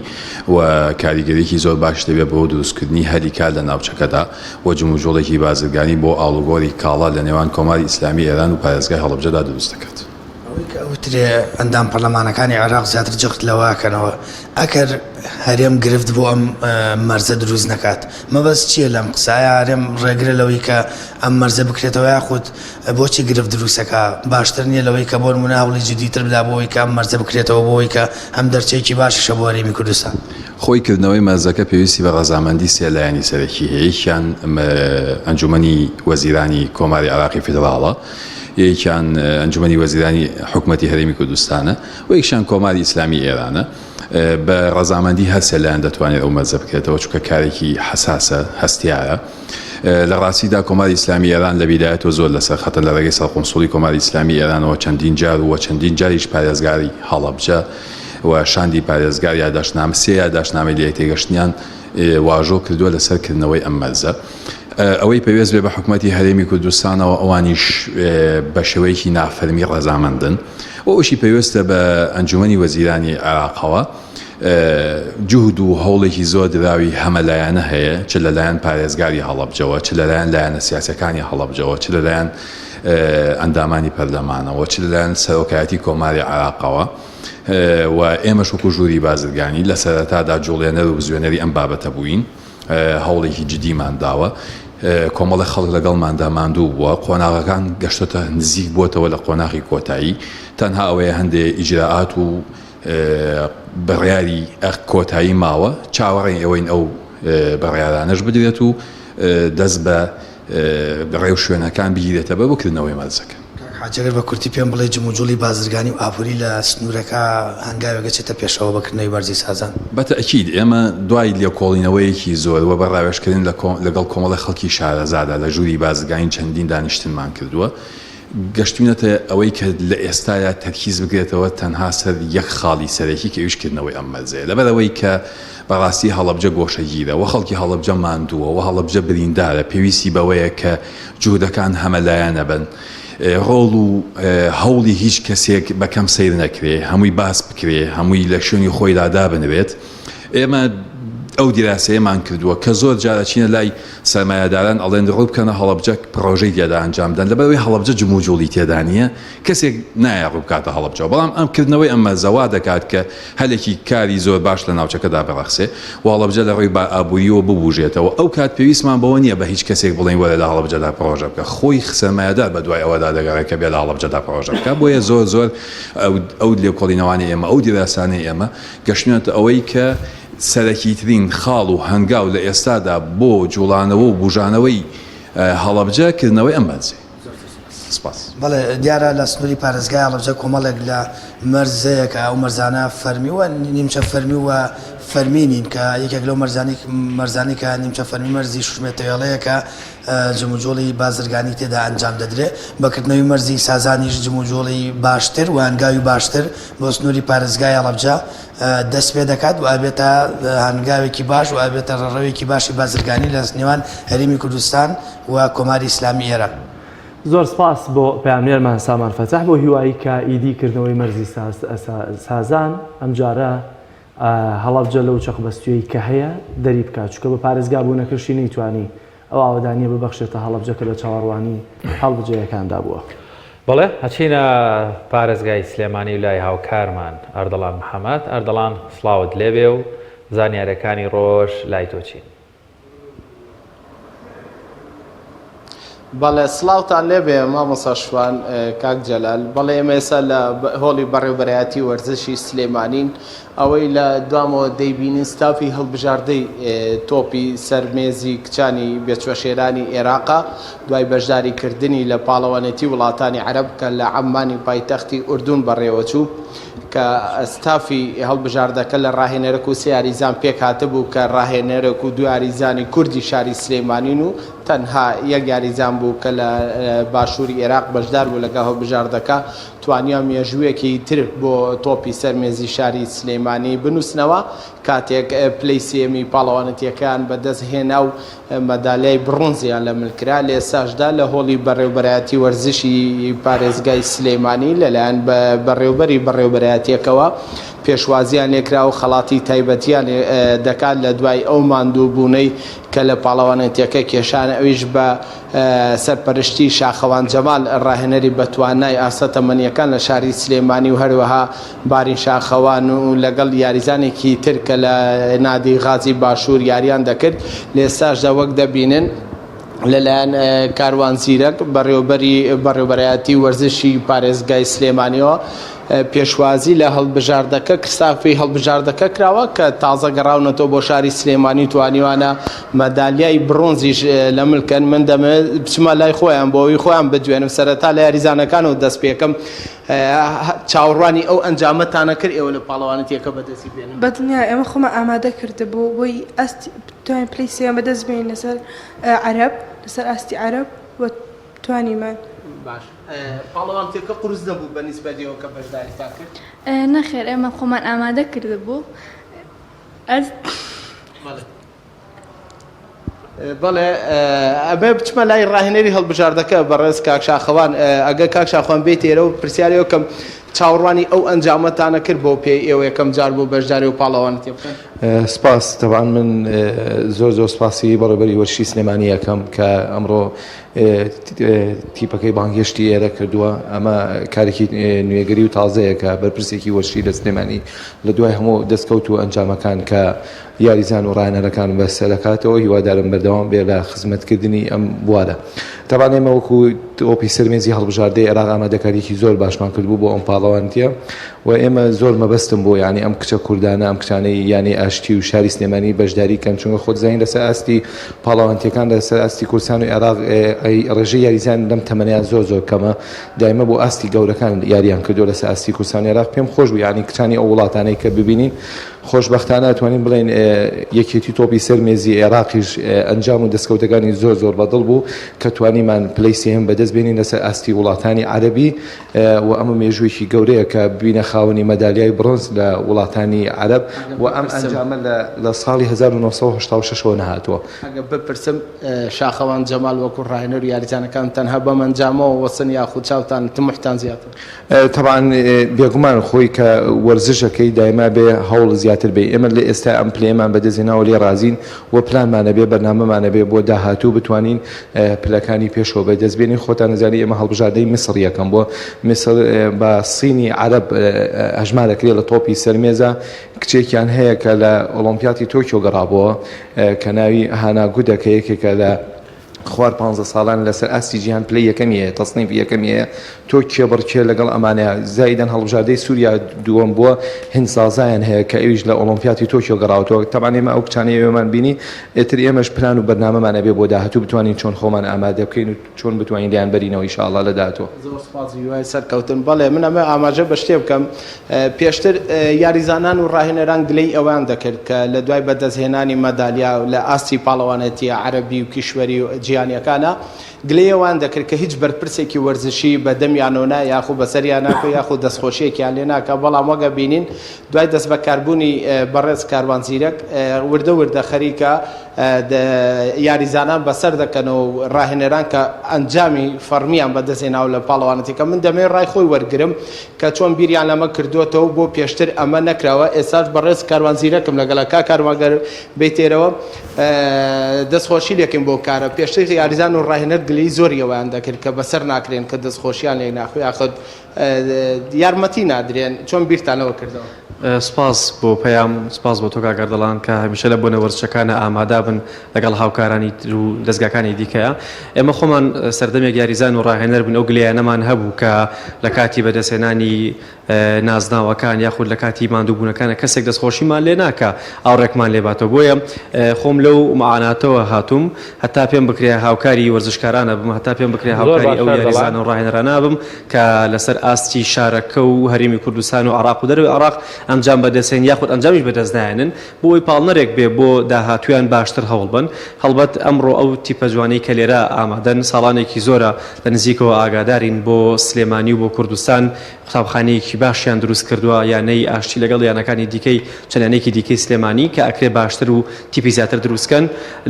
و کاریگەرێکی زۆر باش دەبێت بۆ دروستکردنی هەریکا لە ناوچەکەدا بۆ جموجۆڵێکی بازرگانی بۆ ئاڵوگۆری کاڵا لە نێوان کۆماری ئیسلامی ئێران و پارێزگای هەڵەبجەدا دروست دەکات. وترێ ئەندام پەرلەمانەکانی عێراق زیاتر جەخت لەواکەنەوە ئەگەر هەرێم گرفت بۆ ئەم مەرزە دروست نەکات مەبەست چییە لەم قسایە هەرێم ڕێگرە لەوەی کە ئەم مەرزە بکرێتەوە یاخود بۆچی گرفت دروستەکە باشتر نییە لەوەی کە بۆ نمونە هەوڵی جدیتر بدا بۆەوەی کە ئەم مەرزە بکرێتەوە بۆەوەی کە هەم دەرچەیەکی باشیشە بۆ هەرێمی کوردستان. خۆی کردنەوەی مەرزەکە پێویستی بە ڕەزامەندی سێ لایەنی سەرەکی هەیە. یەکیان ئەنجومەنی وەزیرانی کۆماری عێراقی فیدراڵە، یەکیان ئەنجومەنی وەزیرانی حکوومەتی هەرێمی کوردستانە و یەکیان کۆماری ئیسلامی ئێرانە. بە ڕەزامەندی هەر سێ لایەن دەتوانێت ئەو مەرزە بکرێتەوە چونکە کارێکی حساسە هەستیارە. لە ڕاستیدا کۆماری ئیسلامی ئێران لە بیدایەتەوە زۆر لەسەر خەتەر لە ڕێگەی سەرقۆنسوڵی کۆماری ئیسلامی ئێرانەوە چەندین جار و چەندین جاریش پارێزگاری هەڵەبجە و شاندی پارێزگار یادداشتنامە سێ یادداشتنامەی لە تێگەشتیان واژۆ کردووە لەسەرکردنەوەی ئەم مەرزە. ئەوەی پێویست بێ بە حکوومەتی هەرێمی کوردستانەوە ئەوانیش بە شێوەیەکی نافەرمی ڕەزامەندن و ئەوشی پێویستە بە ئەنجومەنی وەزیرانی عێراقەوە جوهد و هەوڵێکی زۆر دراوی هەمەلایەنە هەیە چ لەلایەن پارێزگاری هەڵەبجەوە چ لەلایەن لایەنە سیاسەکانی هەڵەبجەوە چ لەلایەن ئەندامانی پەرلەمانەوە چ لەلایەن سەرۆکایەتی کۆماری عێراقەوە و ئێمەش وەکو ژووری بازرگانی لە سەرەتادا جوڵێنەر و بزوێنەری ئەم بابەتە بووین. هەوڵێکی جدیمان داوە کۆمەڵی خەڵک لەگەڵماندا ماندوو بووە قۆناغەکان گەشتۆتە نزیک بووەتەوە لە قۆناغی کۆتایی تەنها ئەوەیە هەندێک ئیجراعات و بڕیاری کۆتایی ماوە چاوەڕێی ئەوەین ئەو بڕیارانەش بدرێت و دەست بە ڕێو شوێنەکان بگیرێتە بە بکردنەوەی مەرزەکە. حاجەگەر بە کورتی پێم بڵێ جموجوڵی بازرگانی و ئابووری لە سنوورەکە هەنگاوێک چێتە پێشەوە بەکردنەوەی وەرزی سازان. بەتەئکید ئێمە دوای لێکۆڵینەوەیەکی زۆر وە بە ڕاوێژکردن لەگەڵ کۆمەڵی خەڵکی شارەزادا لە ژووری بازرگانی چەندین دانیشتنمان کردووە گەشتوینەتە ئەوەی کە لە ئێستایا تەرکیز بگرێتەوە تەنها سەر یەک خاڵی سەرەکی کە ویشکردنەوەی ئەم مەرزەیە لەبەرەوەی کە بەڕاستی هەڵەبجە گۆشەگیرە و خەڵکی هەڵەبجە ماندووە و هەڵەبجە بریندارە پێویستی بەوەیە کە جوودەکان هەمەلایەنە بن ڕۆڵ و هەوڵی هیچ کەسێک بەکەم سیر نەکرێ هەمووی باس بکرێ هەمووی لە شوێنی خۆیدا دابنوێت. ئێمە ئەو دیراسەیەمان کردووە کە زۆر جارە چینە لای سەرمایه‌داران ئەڵێن ڕوو بکەنە هەڵەبجە پرۆژەی تێدا ئەنجامدەن لەبەرەوەی هەڵەبجە جموجوڵی تێدا نییە کەسێک نایە ڕوو بکاتە هەڵەبجەوە بەڵام ئەمکردنەوەی ئەمە زەوا دەکات کە هەلێکی کاری زۆر باش لە ناوچەکەدا بەڕەخسێ و هەڵەبجە لە ڕێی ئابووریەوە ببوژێتەوە ئەو کات پێویستمان بەوە نییە بە هیچ کەسێک بڵێن وەرە لە هەڵەبجەدا پرۆژە بکە خۆی سەرمایه‌دار بە دوای ئەوەدا دەگەڕێت کە بێ لە هەڵەبجەدا پرۆژە بکە بۆیە زۆر ئەو لێکۆڵینەوانی ئێمە ئەو دیراسانەی ئێمە گەشتێتە ئەوەی کە سەرەکیترین خاڵ و هەنگاو لە ئێستادا بۆ جوڵانەوە و بژانەوەی هەڵەبجەکردنەوەی ئەم مەرزێ. بەڵێ دیارە لە سنووری پارێزگای هەڵەبجە کۆمەڵێک لە مەرزەیە کە ئەو مەرزانە فەرمیوە نیمچە فەرمی وە فەرمینین کە یەکێک لەو مەرزانی کە نیمچە فەرمی مەرزی شوشمێتەوێڵەیە کە جموجۆڵی بازرگانی تێدا ئەنجام دەدرێت بەکردنەوەی مەرزی سازانیش جموجۆڵی باشتر و هەنگاوی باشتر بۆ سنووری پارێزگای هەڵەبجە دەست پێ دەکات و ئابێتە هەنگاوێکی باش و ئابێتە ڕێڕەوێکی باشی بازرگانی لە نێوان هەرێمی کوردستان و کۆماری ئیسلامی ئێران. زۆر سپاس بۆ پەیامنێرمان سامان فەتەح بۆ هیوایی کە ئیدی کردنەوەی مەرزی سازان ئەم جارە هەڵەبجە لەو چەقبەستوێی کە هەیە دەری بکات چونکە بە پارێزگا بوونەکەشی نەیتوانی ئەو ئاوەدانیە ببەخشێتە هەڵەبجەکە لە چاوەڕوانی هەڵبجەیەکاندا بووە. بەڵێ هەچینە پارێزگای سلێمانی و لای هاوکارمان ئەردەڵان محەممەد ئەردەڵان سڵاوت لێبێ و زانیاریەکانی ڕۆژ لای تۆچین. بەڵێ سڵاوتان لێبێ مامۆستا شوان کاک جەلال بەڵێ ئێمە ئێستا لە هۆڵی بەڕێوەبەرایەتی وەرزشی سلێمانین ئەوەی لە دوامەوە دەیبینین ستافی هەڵبژاردەی تۆپی سەرمێزی کچانی بێچوەشێرانی عێراقا دوای بەشداریکردنی لە پاڵەوانێتی وڵاتانی عەرەب کە لە عەمانی پایتەختی ئوردون بەڕێوەچوو کە ستافی هەڵبژاردەکە لە ڕاهێنەرێک و سێ یاریزان پێک هاتبوو کە ڕاهێنەرێک و دو یاریزانی کوردی شاری سلێمانین و تەنها یەک یاریزان بوو کە لە باشووری عێراق بەشدار بوو لەگە هەڵبژاردەکە توانیا مێژوویەکی تر بۆ تۆپی سەرمێزی شاری سلێمانی بنووسنەوە کاتێک پلەی سێمی پاڵەوانەتیەکان بەدەست هێنا و مەدالیای برۆنزیان لە ملکرا لە ئێستاشدا لە هۆڵی بەڕێوەبەرایەتی وەرزشی پارێزگای سلێمانی لەلایەن بەڕێوەبەری بەڕێوەبەرایەتیەکەوە پێشوازیان لێکرا و خەڵاتی تایبەتیان دەکات لە دوای ئەو ماندووبوونەی کە لە پاڵەوانێتیەکە کێشانە ئەویش بە سەرپەرشتی شاخەوان جەمال ڕاهێنەری بەتوانای ئاسە تەمەنیەکان لە شاری سلێمانی و هەروەها بارین شاخەوان و لەگەڵ یاریزانێکی تر کە لە نادی غازی باشوور یاریان دەکرد لە ئێستاشدا وەک دەبینن لەلایەن کاروان زیرەک بەڕێوەبەرایەتی وەرزشی پارێزگای سلێمانیەوە پێشوازی لە هەڵبژاردەکە کستافی هەڵبژاردەکە کراوە کە تازە گەڕاونەتەوە بۆ شاری سلێمانی توانیوانە مەدالیای برۆنزیش لە ملکەن من دەمێت بچمە لای خۆیان بۆ ئەوی خۆیان بدوێنم سەرەتا لە یاریزانەکان و دەست پێکەم چاوەڕوانی ئەو ئەنجامەتانە کرد ئێوە لە پاڵەوانەتیەکە بەدەستی بێنن بەدنیا ئێمە خۆمە ئامادە کردبوو بۆی ئەستی بتوانین پلەی سێیان بەدەست بێنین لەسەر عەرەب لەسەر ئاستی عەرەب و توانیمان باش پاڵەوانتیەکە قورس نەبوو بە نیسبەتیەوە کە بەشداریتان کرد نەخێر ئێمە خۆمان ئامادە کردبوو بەڵێ ئەبێ بچمە لای ڕاهێنەری هەڵبژاردەکە بەڕێز کاک شاخەوان ئەگە کاک شاخەوان بێت ئێرە و پرسیارەوە کەم چاوەڕوانی ئەو ئەنجامەتانە کرد بۆ پێی ئێوە یەکەم جار بۆ بەشداری و پاڵەوانێتی بکەن سپاس تەبان من زۆر سپاسی بەڕێوەبەری وەرزشی سلێمانی یەکەم کە ئەمڕۆ تیپەکەی بانگهێشتی ئێرە کردووە ئەمە کارێکی نوێگەری و تازەیە کە بەرپرسێکی وەرزشی لە سلێمانی لە دوای هەموو دەستکەوت و ئەنجامەکان کە یاریزان و ڕاهێنەرەکان بەسەر دەکاتەوە هیوادارم بەردەوام بێ لە خزمەتکردنی ئەم بوارە تەبان ئێمە وەکو تۆپی سەرمێزی هەڵبژاردەی عێراق ئامادەکاریەکی زۆر باشمان کردبوو بۆ ئەم پاڵەوانتیە و ئێمە زۆر مەبەستم بۆ ینی ئەم کچە کوردانە ئەم کچانەی یانی ئاشتی و شاری سلێمانی بەشداری کەم چونکە خۆت زانین لەسەر ئاستی پاڵەوانتیەکان لەسەر ئاستی کوردستان و عێراق ڕێژەی یاریزان لەم تەمەنیان زۆر کەمە دایمە بۆ ئاستی گەورەکان یاریان کردو لەسەر ئاستی کوردستان و عێراق پێم خۆش بوو ینی کچانی ئەو وڵاتانەی کە ببینین خۆشبەختانە توانین بڵێن یەکێتی تۆپی سەرمێزی عێراقیش ئەنجام و دەستکەوتەکانی زۆر بەدڵ بوو کە توانیمان پلەی سێهم بەدەست بێنین لەسەر ئاستی وڵاتانی عەرەبی و ئەمە مێژوویەکی گەورەیە کە ببینە خاوەنی مەدالیای برۆنز لە وڵاتانی عەرەب و ئەم ئەنجامە لە ساڵی 1986 نەهاتووە. ئەگە بپرسم شاخەوان جەمال وەکو ڕاهێنەر و یاریزانەکان تەنها بەم ئەنجامەوە وەسن یاخود چاوتان تموحتان زیاتر طبعا بێگومان خۆی کە وەرزشەکەی دایما بێ هەوڵ زیاتر بێ ئێمە لە ئێستا ئەم پلەیەمان بەدەستهێناوە لێ رازین و پلانمانە بێ بەرنامەمانە بێ بۆ داهاتوو بتوانین پلەکانی پێشەوە بەدەست بێنین خۆتان نەزانی ئێمە هەڵبژاردەی میسر یەکەم بۆ میسر بە سینی عەرەب هەژمارەکرێ لە تۆپی سەرمێزە کچێکیان هەیە کە لە ئۆلۆمپیاتی تۆکیۆ گەڕابەوە کە ناوی هاناگودە کە یەکێکە لە خوار 15 ساڵان لەسەر ئاستی جیهان پلەی یەکەمیە تەسنیف یەکەمیە تۆ کێبڕکێ لەگەڵ ئەمانەیە زایدەن هەڵبژاردەی سووریا دووەم بووە هند سازایان هەیە کە ئەویش لە ئۆلۆمپیاتی تۆکیۆ گەڕاوەوە تەبان ئێمە ئەو کچانەی ئێوەمان بینی ئێتر ئێمەش پلان و بەرنامەمانە بێ بۆ داهاتوو بتوانین چۆن خۆمان ئامادە بکەین و چۆن بتوانین لیان بەرینەوە ئینشاءڵڵا لە داهاتوە. زۆر سپاسی وای سەرکەوتن بەڵێ من ئەمە ئاماژە بە شتێ بکەم پێشتر یاریزانان و ڕاهێنەران گلەی ئەوان دەکرد کە لە دوای بەدەستهێنانی مەدالیا لە ئاستی پاڵەوانەتی عەرەبی و کیشوەری و جیهانیەکانە گلەیەوان دەکرد کە هیچ بەرپرسێکی وەرزشی بەدەمیانۆنا یاخود بەسەریان ناکە یاخود دەستخۆشیێکیان لێ ناکە بەڵام وەگە بینین دوای دەست بەکاربوونی بەڕێز کاروان زیرەک وردە خەریکە یاریزانان بەسەر دەکەن و ڕاهێنەران کە ئەنجامی فەرمیان بەدەستهێناوە لە پاڵەوانەتیەکە من دەمێ ڕای خۆی وەرگرم کە چۆن بیریان لەمە کردوێتەوە بۆ پێشتر ئەمە نەکراوە ئێستاش بەڕێز کاروان زیرەکم لەگەڵ کاروانگەر بێتێرەوە دەستخۆشی لێکم بۆ کارە پێشتر یاریزان و ڕاهێنەر گلەی زۆری ئەویان دەکرد کە بەسەر ناکرێن کە دەستخۆشیان لێ ناخوێ یاخود یارمەتی نادرێن چۆن بیرتانەوە کردەوە سپاس بۆ پەیام سپاس بۆ تۆ کاگەردەڵان کە هەمیشە لە بۆنە وەرزشەکانە ئامادا بن لەگەڵ هاوکارانی تر و دەستگاکانی دیکەیە ئێمە خۆمان سەردەمێک یاریزان و ڕاهێنەر بن ئەو گلەیانەمان هەبوو کە لە کاتی بەدەستێنانی نازناوەکان یاخود لە کاتی ماندووبوونەکانە کەسێک دەستخۆشیمان لێ ناکە ئاوڕێکمان لێباتەوە بۆیە خۆم لەو معاناتەوە هاتووم هەتا پێم بکرێ هاوکاری وەرزشکارانە بم هەتا پێم بکرێ هاوکاری ئەو یاریزان و ڕاهێنەرانە بم کە لەسەر ئاستی شارەکە و هەرێمی کوردستان و عراق و دەروی عراق ئەنجام بەدەستێن یاخود ئەنجامیش بەدەستدایەنن بۆی پاڵنەرێک بێ بۆ داهاتویان باشتر هەوڵ بن هەڵبەت ئەمڕۆ ئەو تیپە جوانەی کە لێرە ئامادەن ساڵانێکی زۆرە لە نزیکەوە ئاگادارین بۆ سلێمانی و بۆ کوردستان قوتابخانەیەکی باشیان دروست کردووە یانەی ئاشتی لەگەڵ یانەکانی دیکەی چەندانێکی دیکەی سلێمانی کە ئەکرێ باشتر و تیپی زیاتر دروستکەن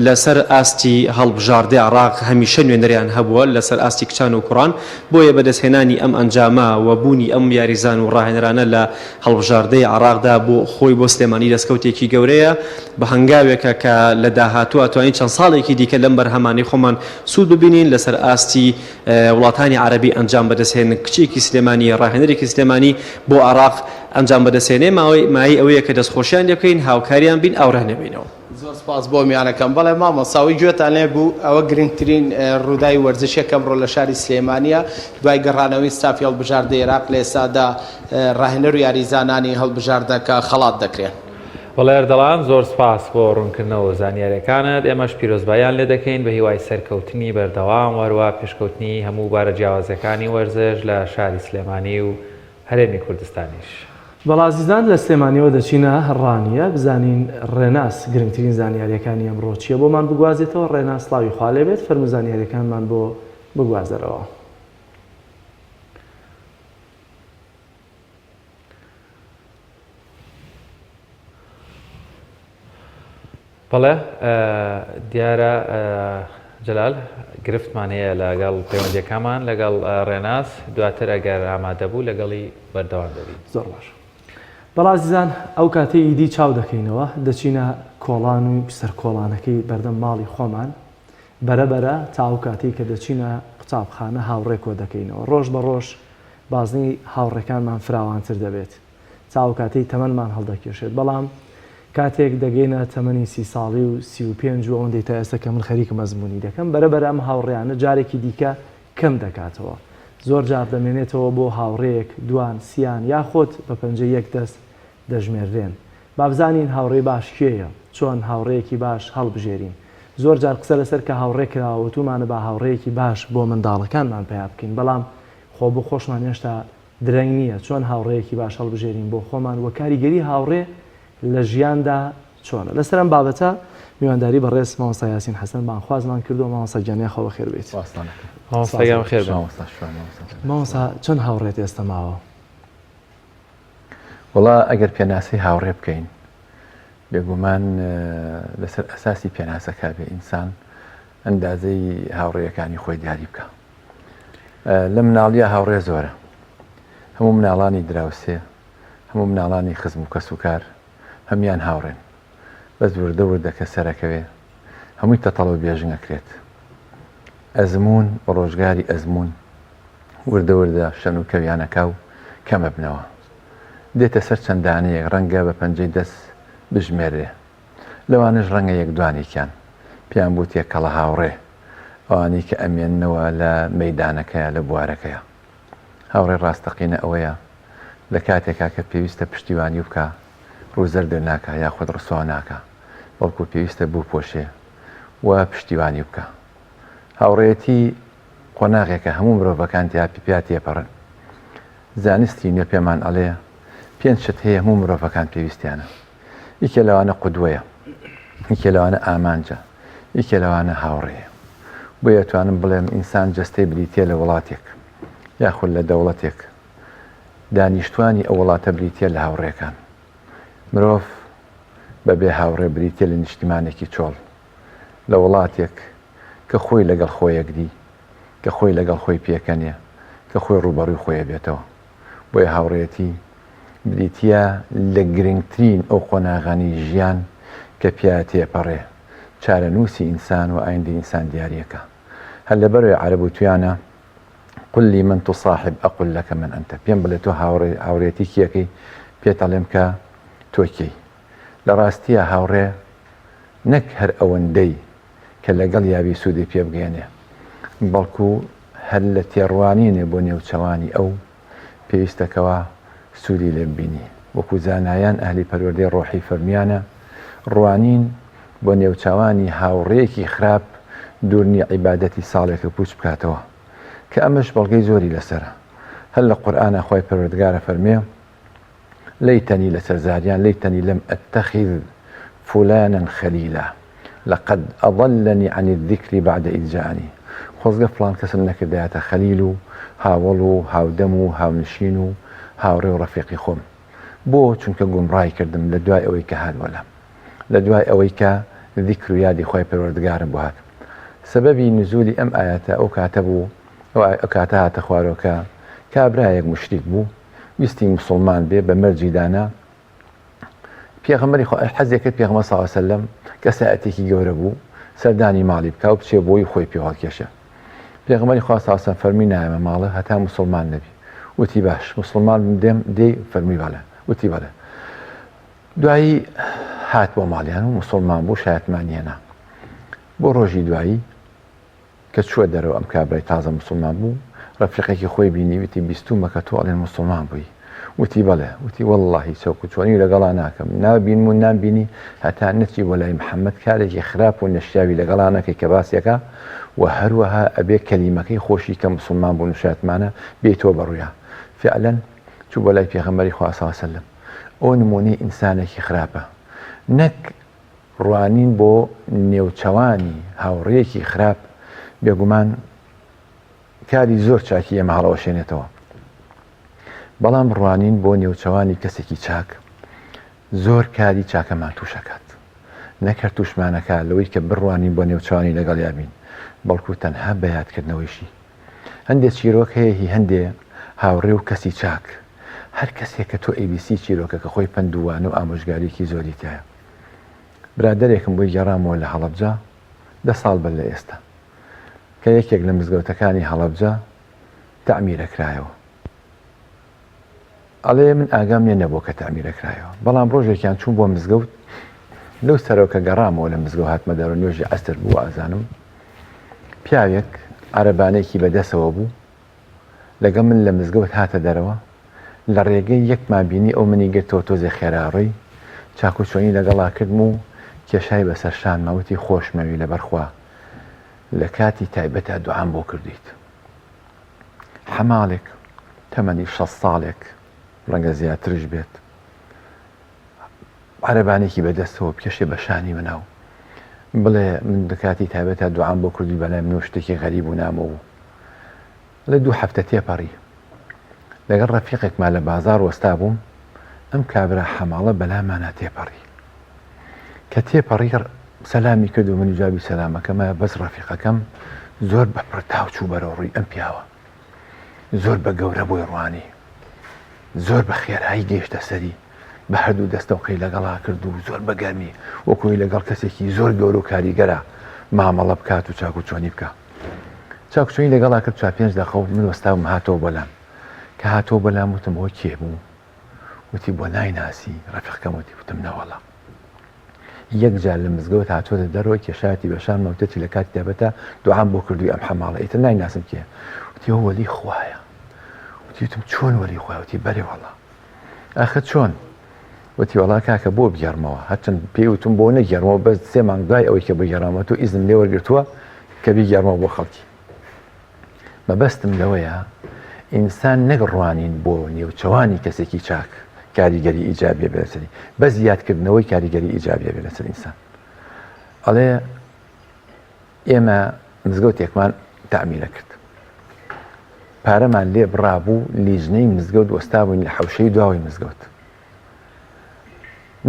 لەسەر ئاستی هەڵبژاردەی عراق هەمیشە نوێنەریان هەبووە لەسەر ئاستی کچان و کوڕان بۆیە بەدەستهێنانی ئەم ئەنجامە و بوونی ئەم یاریزان و ڕاهێنەرانە لە هەڵبژاردەی عراقدا بۆ خۆی بۆ سلێمانی دەستکەوتێکی گەورەیە بە هەنگاوێکە کە لە داهاتوە توانین چەند ساڵێکی دیکە لەم بەرهەمانی خۆمان سوود ببینین لەسەر ئاستی وڵاتانی عەرەبی ئەنجام بەدەستهێنن کچێکی سلێمانی ڕاهێنەرێکی سلێمانی بۆ عراق ئەنجام بەدەستهێنێ مای ئەوەیە کە دەستخۆشیان لێ بکەین هاوکاریان بین ئاوڕێنەبینەوە زۆر سپاس بۆ میانەکەم بەڵێ مامۆساوی گوێتان لێ بوو ئەوە گرنگترین ڕووداوی وەرزشێکەم ڕۆ لە شاری سلێمانیە دوای گەڕانەوەی ستافی هەڵبژاردەی عێراق لە ئێستادا ڕاهێنەر و یاریزانانی هەڵبژاردەکە خەڵات دەکرێن بەڵێ دەڵان زۆر سپاس بۆ ڕوونکردنەوە زانیاریەکانت ئێمەش پیرۆزبایان لێ دەکەین بە هیوای سەرکەوتنی بەردەوام وەروە پێشکەوتنی هەموو بارە جیاوازەکانی وەرزش لە شاری سلێمانی و هەرێمی کوردستانیش بەڵازیزان لە سلێمانیەوە دەچینە ڕانیە بزانین ڕێناس گرنگترین زانیاریەکانی ئەمڕۆ چییە بۆمان بگوازێتەوە ڕێناس سڵاوی خوا لێبێت فەرموو زانیاریەکانمان بۆ بگوازەرەوە بەڵێ دیارە جەلال گرفتمان هەیە لەگەڵ پەیوەندیەکانمان لەگەڵ ڕێناس دواتر ئەگەر ئامادە بوو لەگەڵی بەردەوام دەبین زۆر باش بەڵازیزان ئەو کاتەی ئیدی چاو دەکەینەوە دەچینە کۆڵان و سەر کۆڵانەکەی بەردەم ماڵی خۆمان بەرەبەرە تا ئەو کاتەی کە دەچینە قوتابخانە هاوڕێکۆ دەکەینەوە ڕۆژ بە ڕۆژ بازنی هاوڕێکانمان فراوانتر دەبێت تا ئەو کاتەی تەمەنمان هەڵدەکێشێت بەڵام کاتێک دەگەینە تەمەنی 30 ساڵی و 35 و ئەوەندەی تا ئێستا کە من خەریکە مەزمونی دەکەم بەرەبەر ئەم هاوڕێیانە جارێکی دیکە کەم دەکاتەوە زۆر جار دەمێنێتەوە بۆ هاوڕێیەک دوان سیان یاخۆت بە پەنجە یەک دەست دەژمێردرێن بابزانین هاوڕێی باش کێیە چۆن هاوڕێیەکی باش هەڵبژێرین زۆر جار قسە لەسەر کە هاوڕێ کراوەتومانە بە هاوڕێیەکی باش بۆ منداڵەکانمان پیا بکەین بەڵام خۆ بۆ خۆشمان هێشتا درەنگ نییە چۆن هاوڕێیەکی باش هەڵبژێرین بۆ خۆمان وە کاریگەری هاوڕێ لە ژیاندا چۆنە لەسەر ئەم بابەتە میوانداری بەڕێز مامۆستا یاسین حەسەن بانخوازمان کردو مامۆستا گیانەی خەوە خێر بێت مامۆستا چەند هاوڕێت ئێستا ماوە وڵا ئەگەر پێناسی هاوڕێ بکەین بێگومان لەسەر ئەساسی پێناسەکە بێ ئینسان ئەندازەی هاوڕێیەکانی خۆی دیاری بکە لە مناڵیە هاوڕێ زۆرە هەموو مناڵانی دراوسێ هەموو مناڵانی خزم و کەس و کار هەمیان هاوڕێن بەس وردە وردە کە سەرەکەوێ هەمووی تەتەڵەوە بێژن ئەکرێت ئەزمون ڕۆژگاری ئەزمون وردە وردە شەن و کەویانەکە و کەمە بنەوە دێتە سەر چەندانەیەک ڕەنگە بە پەنجەی دەست بژمێرێ لەوانش ڕەنگە یەک دوانێکیان پێیان بوو تێکەڵە هاوڕێ ئەوانی کە ئەمێننەوە لە مەیدانەکەیە لە بوارەکەیە هاوڕێ ڕاستەقینە ئەوەیە لە کاتێکا کە پێویستە پشتیوانی بکە ڕووزەردە ناکە یاخود ڕسوا ناکە بەڵکو پێویستە بوو پۆشێ و پشتیوانی بکە هاوڕێتی قۆناغێکە هەموو مرۆڤەکان پیا تێپەڕن زانستی نوێ پێمان ئەڵێ پێنج شت هەیە هەموو مرۆڤەکان پێویستیانە یەکێ لەوانە قودوەیە یەکێ لەوانە ئامانجە یەکێ لەوانە هاوڕێیە بۆیە توانم بڵێم ئینسان جەستەی بریتێ لە وڵاتێک یاخود لە دەوڵەتێک دانیشتوانی ئەو وڵاتە بریتێ لە هاوڕێکان مرۆڤ بەبێ هاوڕێ بریتێ لە نیشتیمانێکی چۆڵ لە وڵاتێک کە خۆی لەگەڵ خۆیەکدی کە خۆی لەگەڵ خۆی پێکەنێ کە خۆی ڕوبەڕووی خۆیە بێتەوە بۆیە هاوڕێتی بریتە لە گرنگترین ئەو قۆناغانی ژیان کە پیا تێپەڕێ چارە نووسی ئینسان و ئایندی ئینسان دیارەکە هەر لەبەروێ عەرەب و تویانە قل لي من تصاحب أقول لك من أنت پێم بڵێ تۆ هاوڕێتی کیەکەی پێتەڵێم کە تۆکەی لە ڕاستیە هاوڕێ نەک هەر ئەوەندەی کە لەگەڵ یاوی سوودی پێ بگەێنێ بەڵکو هەر لە تێڕوانینێ بۆ نێوچەوانی ئەو پێویستەکەوە سوودی لێ ببینی وەکو زانایان ئەهلی پەروەردەی ڕۆحی فەرمیانە ڕوانین بۆ نێوچەوانی هاوڕێیەکی خراپ دوورنی عیبادەتی ساڵێکە پوچ بکاتەوە کە ئەمەش بەڵگەی زۆری لەسرە هەر لە قورئانە خۆی پەروەردگارە فەرمێ لەیتەنی لەسەر زاریان لەیتەنی لەم ئەتەخذ فلانا خەلیلا لقد أضلني عن الذكر بعد إذ جاءني خۆزگە فلان کەسم نەکردایەتە خەلیل و هاوڵ و هاودەم و هاونشین و هاوڕێ و ڕەفیقی خۆم بۆ چونکە گومڕای کردم لە دوای ئەوەی کە هاتوەلام لە دوای ئەوەی کە ذیکر و یادی خۆی پەروەردگارم بۆ هات سەبەبی نزولی ئەم ئاەتە ئەو کاتە بوو ئەو کاتە هاتە خوارەوەکە کابرایەک مشریک بوو ویستی موسڵمان بێ بە مەرجی دانا پێغەمبەری حەزێک کرد پێغەمبەر صلی الله علیه و سلم کە ساعەتێکی گەورە بوو سەردانی ماڵی بکە و بچێ بۆی خۆی پێ هەڵکێشە پێغەمبەری خوا صلی الله علیه و سلم فەرمی نایەمە ماڵە هەتا موسڵمان نەبی وتی باش موسڵمان دێم دێ فەرمی بەڵێ وتی بەڵێ دوایی هات بۆ ماڵیان و موسڵمان بوو شایەتمانیێنا بۆ ڕۆژی دوایی کە چووە دەرەوە ئەم کابرای تازە موسڵمان بوو ڕەفیقێکی خۆی بینی وتی بیستومە کە تۆ ئەڵێن موسڵمان بووی وتی بەڵێ وتی وەڵڵاهی چەوک و چۆنی لەگەڵا ناکەم نابین و نامبینی هەتا نەچی بۆ لای محەممەد کارێکی خراپ و نەشیاوی لەگەڵا نەکەی کە باسیەکە و هەروەها ئەبێ کەلیمەکەی خۆشی کە موسڵمان بوو نوشاتمانە بێتۆ بەڕوویە فعلەن چوو بۆ لای پێغەمبەری خوا صلی الله علیه و سلم ئەو نمونەی ئینسانێکی خراپە نەک ڕوانین بۆ نێوچەوانی هاوڕێیەکی خراپ بێگومان کاری زۆر چاکی ئێمە هەڵەوەشێنێتەوە بەڵام ڕوانین بۆ نێوچەوانی کەسێکی چاک زۆر کاری چاکەمان تووشەکات نەکرد توشمانەکە لەوەی کە بڕوانین بۆ نێوچوانی لەگەڵ یابین بەڵکو تەنها بەیادکردنەوەیشی هەندێک چیرۆک هەیە هەندێ هاوڕێ و کەسی چاک هەر کەسێک کە تۆ ABC چیرۆکە کە خۆی پندووانە و ئامۆژگاریکی زۆری تایە برادەرێکم بۆی گەڕامەوە لە هەڵەبجە 10 ساڵ بەر لە ئێستا کە یەکێک لە مزگەوتەکانی هەڵەبجە تەعمیرەکرایەوە ئەڵێ من ئاگام لێ نەبوو کە تەعمیرەکرایەوە بەڵام ڕۆژێکیان چوون بۆ مزگەوت لەو سەرەوە کە گەڕامەوە لە مزگەوت هاتمە دەرەوە نوێژی عەسر بوو ئازانم پیاوێک عەرەبانەیەکی بەدەستەوە بوو لەگەڵ من لە مزگەوت هاتە دەرەوە لە ڕێگەی یەکمان بینی ئەو منی گرتەوە تۆزێ خێراڕۆی چاکوچۆنی لەگەڵا کردم و کێشای بەسەر شان ماوەتی خۆشمەوی لەبەرخوا لە کاتی تایبەتە دوعام بۆ کردیت حەماڵێک تەمەنی 6 ساڵێک ڕەنگە زیاترش بێت عەرەبانێکی بەدەستەوە پێشێ بە شانی مناو بڵێ من دەکاتی تایبەتە دوعام بۆ کردی بەلای منۆ شتێکی غەریب و نامەوە لە 2 هەفتە تێپەڕی لەگەڵ ڕەفیقێکمان لە بازار وەستا بووم ئەم کابرا حەماڵە بەلامانە تێپەڕی کە تێپەڕی سەلامی کرد و من جوابی سەلامەکەمە بەس ڕەفیقەکەم زۆر بە پرتاو چوو بەرەو ڕووی ئەم پیاوە زۆر بە گەورە بۆی ڕوانی زۆر بە خێرایی گەیشتە سەری بە هەردوو دەستەوقەی لەگەڵا کرد و زۆر بەگەرمی وەکوی لەگەڵ کەسێکی زۆر گەورە و کاریگەرە مامەڵە بکات و چاکوچۆنی بکە چاکوچۆنی لەگەڵا کرد 4-5 دقە من وەستاوم هاتەوە بەلام کە هاتەوە بەلام وتم ئەوە کێ بوو وتی بۆ نایناسی ڕەفیقەکەم وتی وتم نەوەڵە یەک جار لە مزگەوت هاتووەتە دەرەوە کێشایەتی بەشان مەوتەتی لە کاتی تایبەتە دوعام بۆ کردووی ئەم حەماڵە ئیتر نایناسم کێ وتی ئەو وەلی خوایە وتی وتم چۆن وەلی خوایە وتی بەرێ وەڵا ئاخر چۆن وتی وەڵا کاکە بۆ بگەڕمەوە هەرچەند پێی وتم بۆ نەگەڕمەوە بەس 3 مانگ دوای ئەوەی کە بگەڕامەوە تۆ ئیزنم لێ وەرگرتووە کە بیگەڕمەوە بۆ خەڵکی مەبەستم لەوەیە ئینسان نەگڕوانین بۆ نێوچەوانی کەسێکی چاک کاریگەری ئیجابیە بێ لەسەری بە زیادکردنەوەی کاریگەری ئیجابیە بێ لەسەر ئینسان ئەڵێ ئێمە مزگەوتێکمان تەعمیرە کرد پارەمان لێ بڕابوو لیژنەی مزگەوت وەستا بووین لە حەوشەی دواوەی مزگەوت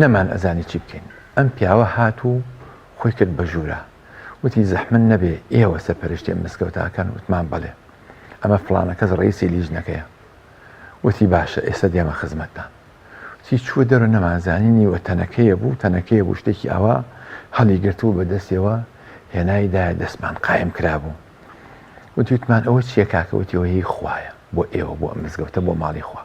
نەمان ئەزانی چی بکەین ئەم پیاوە هات و خۆی کرد بە ژوورە وتی زەحمن نەبێ ئێوە سەرپەرشتی ئەم مزگەوتاکەن وتمان بەڵێ ئەمە فڵانە کەس ڕئیسی لیژنەکەیە وتی باشە ئێستا دێمە خزمەتتان چی چووە دەرە نەمازانینی وە تەنەکەیە بوو شتێکی ئەوە هەڵی گرتووە بە دەستەوە هێنایدایە دەستمان قایم کرابوو وتی وتمان ئەوە چیە کاکە وتی ئەوە هی خوایە بۆ ئێوە بۆ ئەم مزگەوتە بۆ ماڵی خوا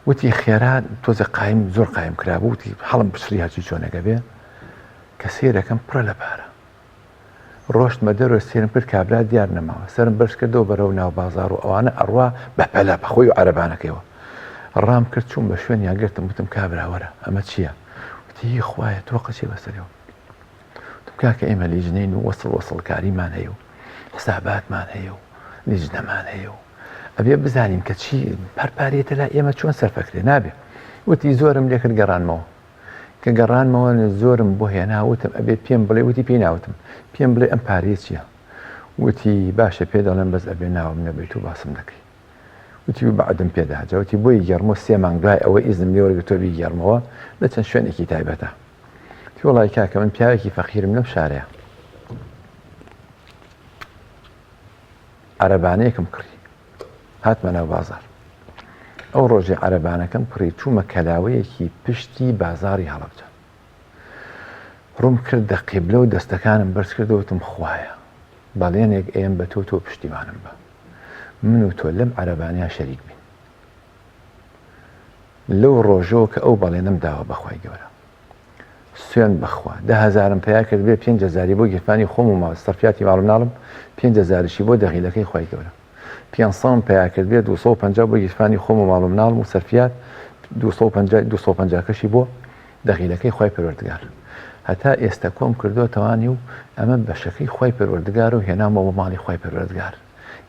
وتی خێرا تۆزە قایم زۆر قایم کرابوو وتی هەڵم بچری هەچی چۆنەگە بێ کە سێرەکەم پڕە لە پارە ڕۆشتمە دەرۆ سێرم کرد کابرا دیار نەماوە سرم بەرز کردەوە بەرەو ناو بازار و ئەوانە ئەڕوا بەپەلا بەخۆی و عەرەبانەکەیەوە ڕام کرد چوون بە شوێنیان گرتم وتم کابراوەرە ئەمە چییە؟ وتی خوایە تۆ قەچێ بەسەرەوە وتم کاکە ئێمە لیژنەین و وەسڵکاریمان هەیە و حساباتمان هەیە و لیژنەمان هەیە و ئەبێ بزانین کە چی پەرپارێتە لا ئێمە چۆن سەرفەکرێ نابێ وتی زۆرم لێ کرد گەڕانمەوە کە گەڕانمەوە زۆرم بۆ هێنا وتم ئەبێ پێم بڵێ وتی پێی ناوتم پێم بڵێ ئەم پارێ چییە؟ وتی باشە پێ دەڵێن بەس ئەبێ ناوم نەبێت و باسم دەکەی وتی و بەعدم پێداجا وتی بۆی گەڕمە 3 مانگ دوای ئەوە ئیزم لێ وەرگتۆ بی گەڕمەوە لە چەند شوێنێکی تایبەتە تی وڵی کاکە من پیاوێکی فەقیرم لەم شارەیە عەرەبانەیەکم کڕی هاتمە ناو بازار ئەو ڕۆژێ عەرەبانەکەم پڕی چوومە کەلاوەیەکی پشتی بازاری هەڵەبجە ڕووم کرد دە قیبلە و دەستەکانم بەرز کردەوتم خوایە بەڵێنێک ئێم بە تۆ پشتیوانم بە من و تۆ لەم عەرەبانیا شەریک بین لەو ڕۆژەوە کە ئەو بەڵێنم داوە بەخوای گەورە سوێن بەخوا 10,000 پیا کرد بێ 5,000 بۆ گیرفانی خۆم و مەسەرفیاتی ماڵم ناڵم 5,000شی بۆ دەغیلەکەی خوای گەورە 500 پیا کرد بێ 250 بۆ گیرفانی خۆم و ماڵم ناڵم و سەرفیات 250 کەشی بۆ دەغیلەکەی خوای پەروەردگار هەتا ئێستا کۆم کردو تەوانی و ئەمە بەشەکەی خوای پەروەردگار و هێنامەوە ماڵی خوای پەروەردگار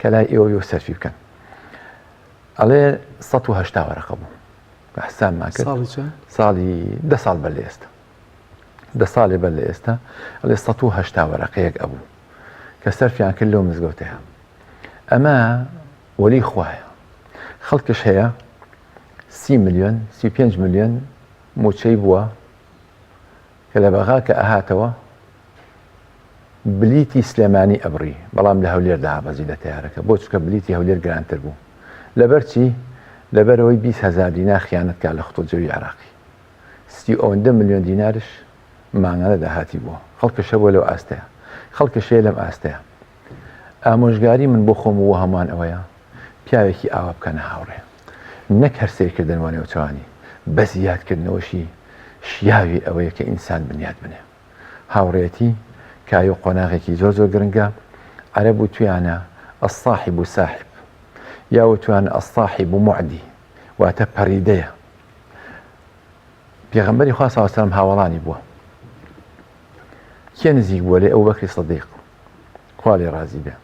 کە لای ئێوە سەرفی بکەن ئەڵێ 180 وەرەقە بوو بەحسانمان کرد ساڵی 10 ساڵ بەر لە ئێستا 10 ساڵێ بەر لە ئێستا ئەڵێ 180 وەرەقەیەک ئەبوو کە سەرفیان کرد لەو مزگەوتەیە ئەمە وەلی خوایە خەڵکش هەیە 30 ملیۆن 35 ملیۆن موچەی بووە کە لە بەغا کە ئەهاتەوە بلیتی سلێمانی ئەبڕی بەڵام لە هەولێردا ئابەزی لە تیارەکە بۆ چکە بلیتی هەولێر گرانتر بوو لەبەر چی؟ لەبەرەوەی 20,000 دینار خیانەتکە لە خۆجەوی عێراقی 30 ملیۆن دینارش مانگانە داهاتی بووە خەڵکشە بۆ لەو ئاستەیە خەڵکشەیە لەم ئاستەیە ئامۆژگاری من بۆ خۆم وە هەمان ئەوەیە پیاوێکی ئاوا بکەنە هاوڕێ نەک هەرسێکردن وانێوچوانی بە زیادکردنەوەشی شیاوی ئەوەیە کە ئینسان بنیاد بنێ هاوڕێتی کایۆ قۆناغێکی زۆر زۆر گرنگە عەرەب و تویانە ئەساحب و ساحب یا وتوانە ئەساحب و معدی واتە پەریدەیە پێغەمبەری خوا سەڵڵەهو عەلەیهی وسەلەم هاوڵانی بووە کێ نزیک بووە لێ ئەبوبەکری سیدیق خوا لێ ڕازی بێ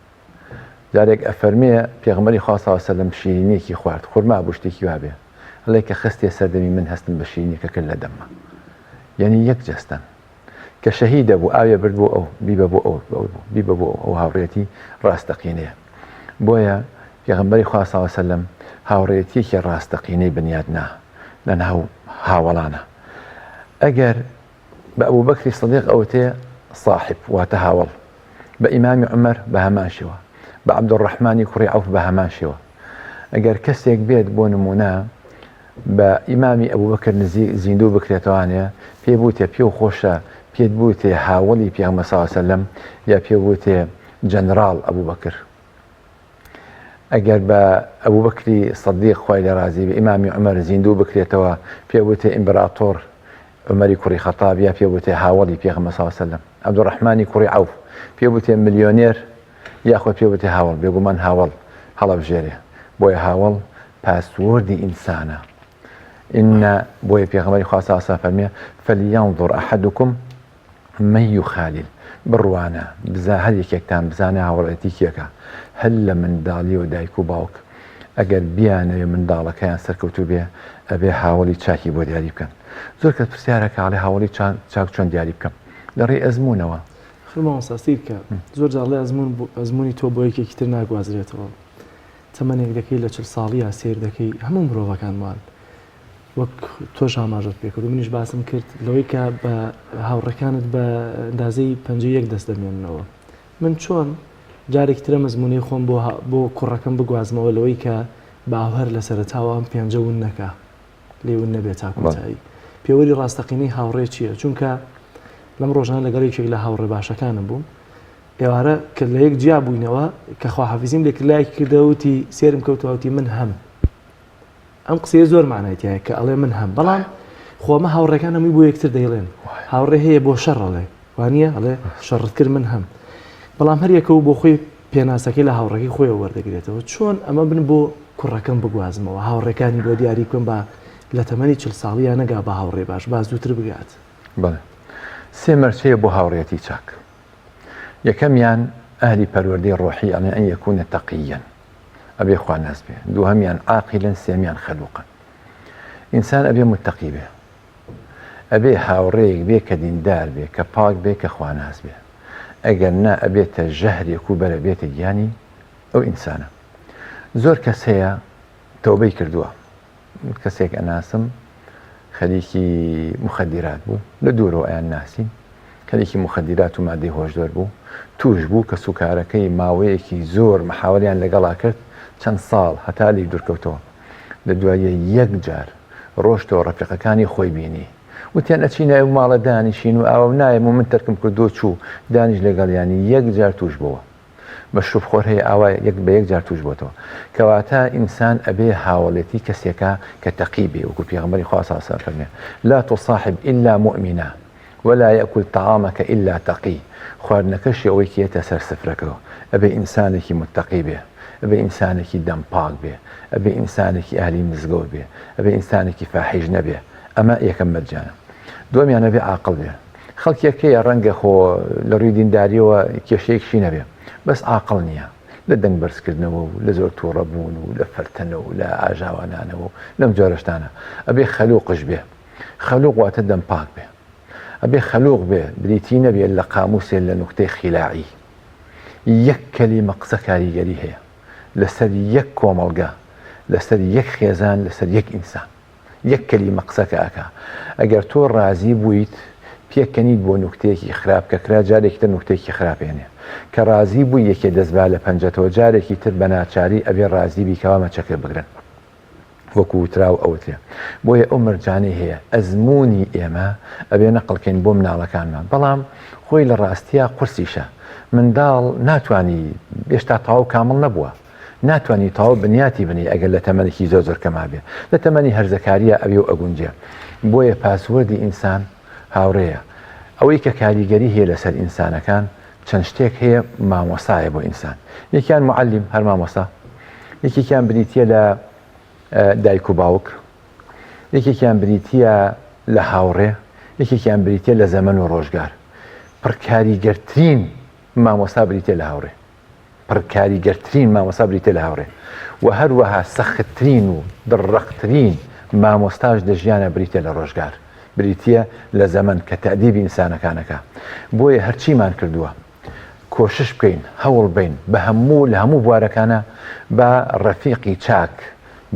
جارێک ئەفەرمێ پێغەمبەری خوا سەڵڵەهو عەلەیهی وسەلەم شیرینیەکی خوارد خورما بوو شتێکی وا بێ ئەڵێ کە خستێ سەردەمی من هەستم بە شیرینیەکە کرد لە دەمە یعنی یەک جەستەن کە شەهیدە بوو ئاوێ برد بۆ ئەو بیبە بۆ ئەو هاوڕێتی ڕاستەقینەیە بۆیە پێغەمبەری خوا سەڵڵەهو عەلەیهی وسەلەم هاوڕێتیەکی ڕاستەقینەی بنیادنا لە ناو هاوڵانە ئەگەر بە ئەبوبەکری سیدیق ئەوتێ صاحب واتە هاوڵ بە ئیمامی عومەر بە هەمان شێوە بە عەبدوڕەحمانی کوڕی عەوف بە هەمان شێوە ئەگەر کەسێک بێت بۆ نمونە بە ئیمامی ئەبوبەکر زیندوو بکرێتەوانێ پێ بووتێ پێ و خۆشە پێت بووتێ هاوڵی پێغەمبەر سەڵڵەهو عەلەیهی وسەلەم یا پێ بووتێ جەنەڕاڵ ئەبوبەکر ئەگەر بە ئەبوبەکری سیدیق خوای لێ ڕازی بێ ئیمامی عومەر زیندوو بکرێتەوە پێ بووتێ ئیمپراتۆر عومەری کوڕی خەتاب یا پێ بووتێ هاوڵی پێغەمبەر سەڵڵەهو عەلەیهی وسەلەم عەبدوڕەحمانی کوڕی عەوف پێ بووتێ ملیۆنێر یاخۆ پێ بووتێ هاوڵ بێگومان هاوڵ هەڵەبژێرێ بۆیە هاوڵ پاسووردی ئینسانە ئینە بۆیە پێغەمبەری خوا سەڵڵەهو عەلەیهی وسەلەم فەرمێ فەلیەنظۇر ئەحەدوکم من یخالل بڕوانە بزا هەر یەکێکتان بزانە هاوڵێتی کێکە هەر لە منداڵی و دایک و باوک ئەگەر بیانەوێ منداڵەکەیان سەرکەوتوو بێ ئەبێ هاوڵی چاکی بۆ دیاری بکەن زۆر کەس پرسیارەکە ئەڵێ هاوڵی چاک چۆن دیاری بکەم لەڕێی ئەزموونەوە خمەوەساسیر کە زۆر جاڵێ ئەزمموی تۆ بۆ یەکێکی تر ناگوازرێتەوە تەمەنێک دەکەی لە 40 ساڵیە سیر دەکەی هەموو مرۆڤەکانمان وەک تۆش ئاماژەت پێکرد و منیش باسم کرد لەوەی کە بە هاوڕەکانت بە ئەندازەی 51 دەست دەمێننەوە من چۆن جارێک ترە مەزمونەی خۆم بۆ کوڕەکەم بگوازمەوە لەوەی کە باوهەر لە سەرەتاوە ئەم پێنجە ون نەکە لێون نەبێت تاکوتایی پێوەری ڕاستەقینەی هاوڕێ چییە؟ چونکە لەم ڕۆژان لەگەڵ یەکێک لە هاوڕێ باشەکانم بووم ئێوارە کە لە یەک جیا بووینەوە کە خواحافیزیم لێک لای کردەوتی سێرم کەوتەوەتی من هەم ئەم قسەیە زۆر معنایەتیایە کە ئەڵێ من هەم بەڵام خۆمە هاوڕێکان هەمووی بۆ یەکتر دەیڵێن هاوڕێ هەیە بۆ شەڕەڵێ وانە ئەڵێ شەڕت کرد من هەم بەڵام هەریەکەو بۆ خۆی پێناسەکەی لە هاوڕێکی خۆی وەردەگرێتەوە چۆن ئەمە بن بۆ کوڕەکەم بگوازمەوە هاوڕێکانی بۆ دیاری کوم بە لە تەمەنی 40 ساڵیان نەگا بە هاوڕێ باش با زووتر بگات بڵێ سێ مەرجەیە بۆ هاوڕێتی چاک یەکەمیان ئەهلی پەروەردەی ڕۆحی ئەڵێن ئەن یەکونە تەقیەن ئەبێ خوا ناز بێ دووهەمیان عاقیلن سێمیان خەلوقن ئینسان ئەبێ متەقی بێ ئەبێ هاوڕێیەک بێ کە دیندار بێ کە پاک بێ کە خوا ناز بێ ئەگەر نا ئەبێتە ژەهرێک و بەرە بێتە گیانی ئەو ئینسانە زۆر کەس هەیە تەوبەی کردووە کەسێک ئەناسم خەریکی مخەدیرات بوو لە دوورەوە ئەیان ناسین خەریکی مخەدیرات و مادەی هۆشدار بوو توش بوو کە سوکارەکەی ماوەیەکی زۆر محاوەریان لەگەڵا کرد چەند ساڵ هەتا لێک دوورکەوتەوە لە دوایە یەک جار ڕۆشتەوە ڕەفیقەکانی خۆی بینی وتیان ئەچینە ئەو ماڵە دانیشین و ئاوە نایە و من تەرکم کردو چوو دانیش لەگەڵیانی یەک جار توش بووە بە شوفخۆر هەیە ئاوا یەک بە یەک جار توش بۆتەوە کەواتە ئینسان ئەبێ هاوڵێتی کەسێکە کە تەقی بێ وەکو پێغەمبەری خوا صلی الله علیه و سلم فەرمێ لا تصاحب إلا مؤمنا ولا يأكل طعامك إلا تقي خواردنەکەشی ئەوەی کێتە سەر سفرەکەەوە ئەبێ ئینسانێکی متەقی بێ ئەبێ ئینسانێکی دەمپاک بێ ئەبێ ئینسانێکی ئاهلی مزگەوت بێ ئەبێ ئینسانێکی فاحیش نەبێ ئەمە یەکەم مەرجانە دووەمیان ئەبێ عاقڵ بێ خەڵکیەکەیە ڕەنگە خۆ لە ڕووی دینداریەوە کێشەیەکشی نەبێ بەس عاقڵ نییە لە دەنگ بەرزکردنەوە و لە زۆر تووڕەبوون و لە فەرتەنەوە و لە ئاژاوانانەوە و لەم جۆرەشتانە ئەبێ خەلوقش بێ خەلوق واتە دەمپاک بێ ئەبێ خەلوق بێ بریتی نەبێت لە قاموسێ لە نوکتەی خیلاعی یەک کەلیمە قسە کاریگەری هەیە لەسەر یەک کۆمەڵگا لەسەر یەک خێزان لەسەر یەک ئینسان یەک کەلیمە قسەکە ئەکا ئەگەر تۆ ڕازی بوویت پێکەنیت بۆ نوکتەیەکی خراپ کە کرا جارێکی تر نوکتەیەکی خراپێنێ کە ڕازی بووی یەکێ دەستبا لە پەنجەتەوە جارێکی تر بە ناچاری ئەبێ ڕازی بیکەوە مەچەکە بگرن وەکو وتراو ئەوتێ بۆیە ئەو مەرجانەی هەیە ئەزمموی ئێمە ئەبێ نەقڵکەین بۆ مناڵەکانمان بەڵام خۆی لە ڕاستیە قورسیشە منداڵ ناتوانانی هێشتا تاو کامل نەبووە ناتوانانی تاو بنیاتی بنی ئەگەر لە تەمەنێکی زۆر کەما بێ لە تەمەنی هەرزەکاریە ئەوێ و ئەگونجێ بۆیە پاسوەردی ئینسان هاوڕێیە ئەوەی کە کاریگەری هەیە لەسەر ئینسانەکان چەند شتێک هەیە مامۆسایە بۆ ئینسان یەکیان معلم هەر مامۆسا یەکێکیان بریتە لە دایک و باوک یەکێکیان بریتە لە هاوڕێ یەکێکیان بریتە لە زەمن و ڕۆژگار پڕکاریگەرترین مامۆسا بریتە لە هاوڕێ پڕکاریگەرترین مامۆسا بریتە لە هاوڕێ و هەروەها سەختترین و دڕەقترین مامۆستاش لە ژیانە بریتە لە ڕۆژگار بریتە لە زەمن کە تەدیبی ئینسانەکانەکە بۆیە هەرچیمان کردووە کۆشش بکەین هەوڵ بین بە هەموو لە هەموو بوارەکانە بە ڕەفیقی چاک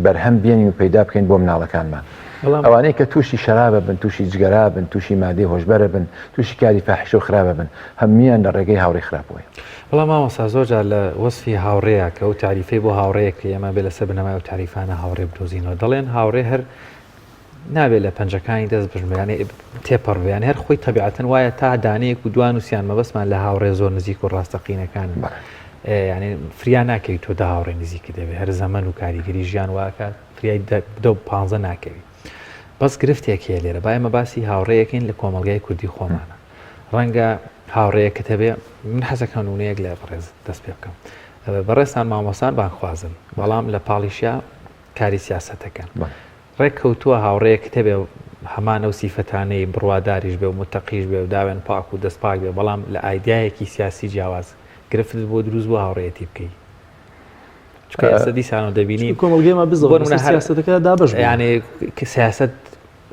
بەرهەم بێنین و پەیدا بکەین بۆ مناڵەکانمان ئەوانەی کە تووشی شەرابە بن تووشی جگەرا بن تووشی مادەی هۆشبەرە بن تووشی کاری فاحیش و خراپە بن هەمویان لە ڕێگەی هاوڕێی خراپەوەی بەڵام مامۆستا زۆرجار لە وەسفی هاوڕەیە کە ئەو تعریفەی بۆ هاوڕەیەک ئێمە بێ لەسەر بنەمای و تعریفانە هاوڕێ بدۆزینەوە دەڵێن هاوڕێ هەر نابێت لە پەنجەکانی دەست بژمێنێ تێپەڕویان هەر خۆی تەبیعەتەن وایە تا دانەیەک و دوان وسییان مەبەستمان لە هاوڕێ زۆر نزیک و ڕاستەقینەکان یعنی فریا ناکەوی تۆ دا هاوڕێ نزیکی دەبێت هەر زەمن و کاریگەری ژیان واکە فریای 15 ناکەوی بەس گرفتێک هەیە لێرە با ئێمە باسی هاوڕەیەکەین لە کۆمەلگای کوردی خۆمانە ڕەنگە هاوڕەیەکە هەبێ من حەزەکەم نمونەیەک لە بەڕێز دەست پێ بکەم بەڕێستان مامۆستان بانخوازن بەڵام لە پاڵیشیا کاری سیاسەتەکەن ڕێک کەوتووە هاوڕەیەک کتێبێ هەمان ئەو سیفەتانەی بڕواداریش بێ و متەقیش بێ و داوێن پاک و دەست پاک بێ بەڵام لە ئایدایەکی سیاسی جیاواز گرفتت بۆ دروست بۆ هاوڕێتی بکەی چکە ئێستا دیسانەوە دەبینی کۆمەڵگەیەمە بزەوە سیاسەتەکە دابش یعنی کە سیاست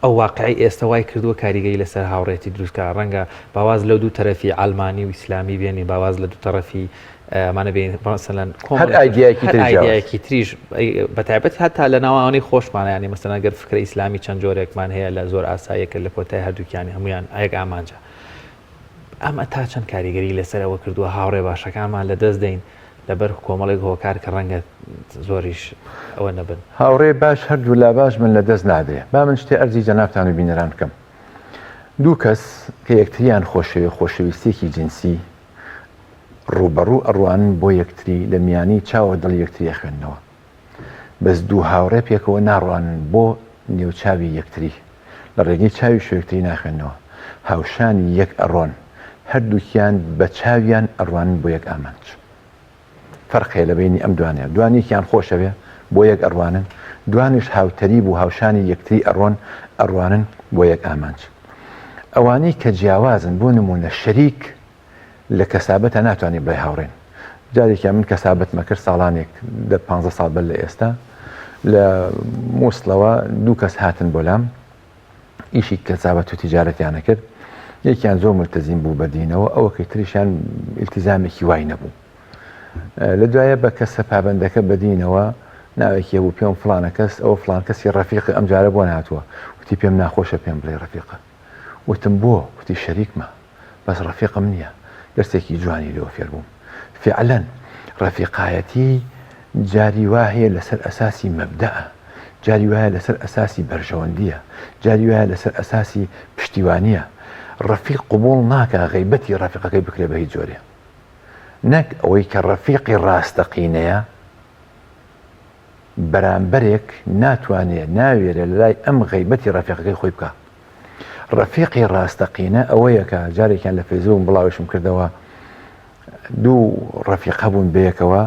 ئەو واقعی ئێستا وای کردووە کاریگەری لەسەر هاوڕێتی دروستکە ڕەنگە باواز لە دوو تەرەفی ئالمانی و ئیسلامی بێنی باواز لە دوو تەرەفی ئەمانە بێن مثلەن هەر ئایدیایەکی تریش بەتایبەت هەتا لە ناوانەی خۆشمانە ینی مەسەلەن گەر فکرە ئیسلامی چەند جۆرێکمان هەیە لە زۆر ئاساییەکە لە کۆتای هەردووکیانی هەمویان ئەیەک ئامانجە ئەمە تا چەند کاریگەری لەسەرەوە کردووە هاوڕێ باشەکانمان لە دەست دەین لەبەر کۆمەڵێک هۆکار کە ڕەنگە زۆریش ئەوە نەبن هاوڕێ باش هەردوو لا باش من لە دەست نادرێ با من شتێ ئەرزی جەنابتان و بینەران بکەم دوو کەس کە یەکتریان خۆشەوی خۆشەویستێکی جنسی ڕوبەڕوو ئەڕوانن بۆ یەکتری لە میانی چاوە دڵ یەکتری خوێندنەوە بەس دوو هاوڕێ پێکەوە ناڕوانن بۆ نێوچاوی یەکتری لە ڕێگەی چاوی شوێکتری ناخێنەوە هاوشانی یەک ئەڕۆن هەردووکیان بە چاویان ئەڕوانن بۆ یەک ئامانج فەرقێ لە بینی ئەم دوانەیە دوانێکیان خۆشەوێ بۆ یەک ئەڕوانن دوانش هاوتەری بوو هاوشانی یەکتری ئەڕوانن بۆ یەک ئامانج ئەوانەی کە جیاوازن بۆ نمونە شەریک لە کەسابەتە ناتوانێت بڵێ هاوڕێن جارێکیان من کەسابەت مەکرد ساڵانێک 15 ساڵ بەر لە ئێستا لە مووسڵەوە دوو کەس هاتن بۆ لام ئیشی کەسابەت و تیجارەتیانە کرد یەکیان زۆر ملتەزیم بوو بەدینەوە ئەوەکەی تریشیان ئیلتیزامێکی وای نەبوو لە دوایە بە کەسە پابندەکە بەدینەوە ناوێکی بوو پێم فلانە کەس ئەو فلان کەسی ڕەفیقی ئەم جارە بۆ نهاتووە وتی پێم ناخۆشە پێم بڵێ ڕەفیقە وتم بۆ وتی شەریکمە بەس ڕەفیقم نییە دەرسێکی جوانی لەوە فێر بووم فعلا ڕەفیقایەتی جاری وایە لەسەر ئەساسی مەبدەە جاری وایە لەسەر ئەساسی بەرژەوەندیە جاری وایە لەسەر ئەساسی پشتیوانیە ڕەفیق قبوڵ ناکە غەیبەتی ڕەفیقەکەی بکرێ بە هیچ جۆرێ نەک ئەوەی کە ڕەفیقی ڕاستەقینەیە بەرامبەرێک ناتوانێت ناوێرە لە لای ئەم غەیبەتی ڕەفیقەکەی خۆی بکە ڕەفیقی ڕاستەقینە ئەوەیە کە جارێکیان لە فەیسبوک بڵاوشم کردەوە دوو ڕەفیق هەبوون بەیەکەوە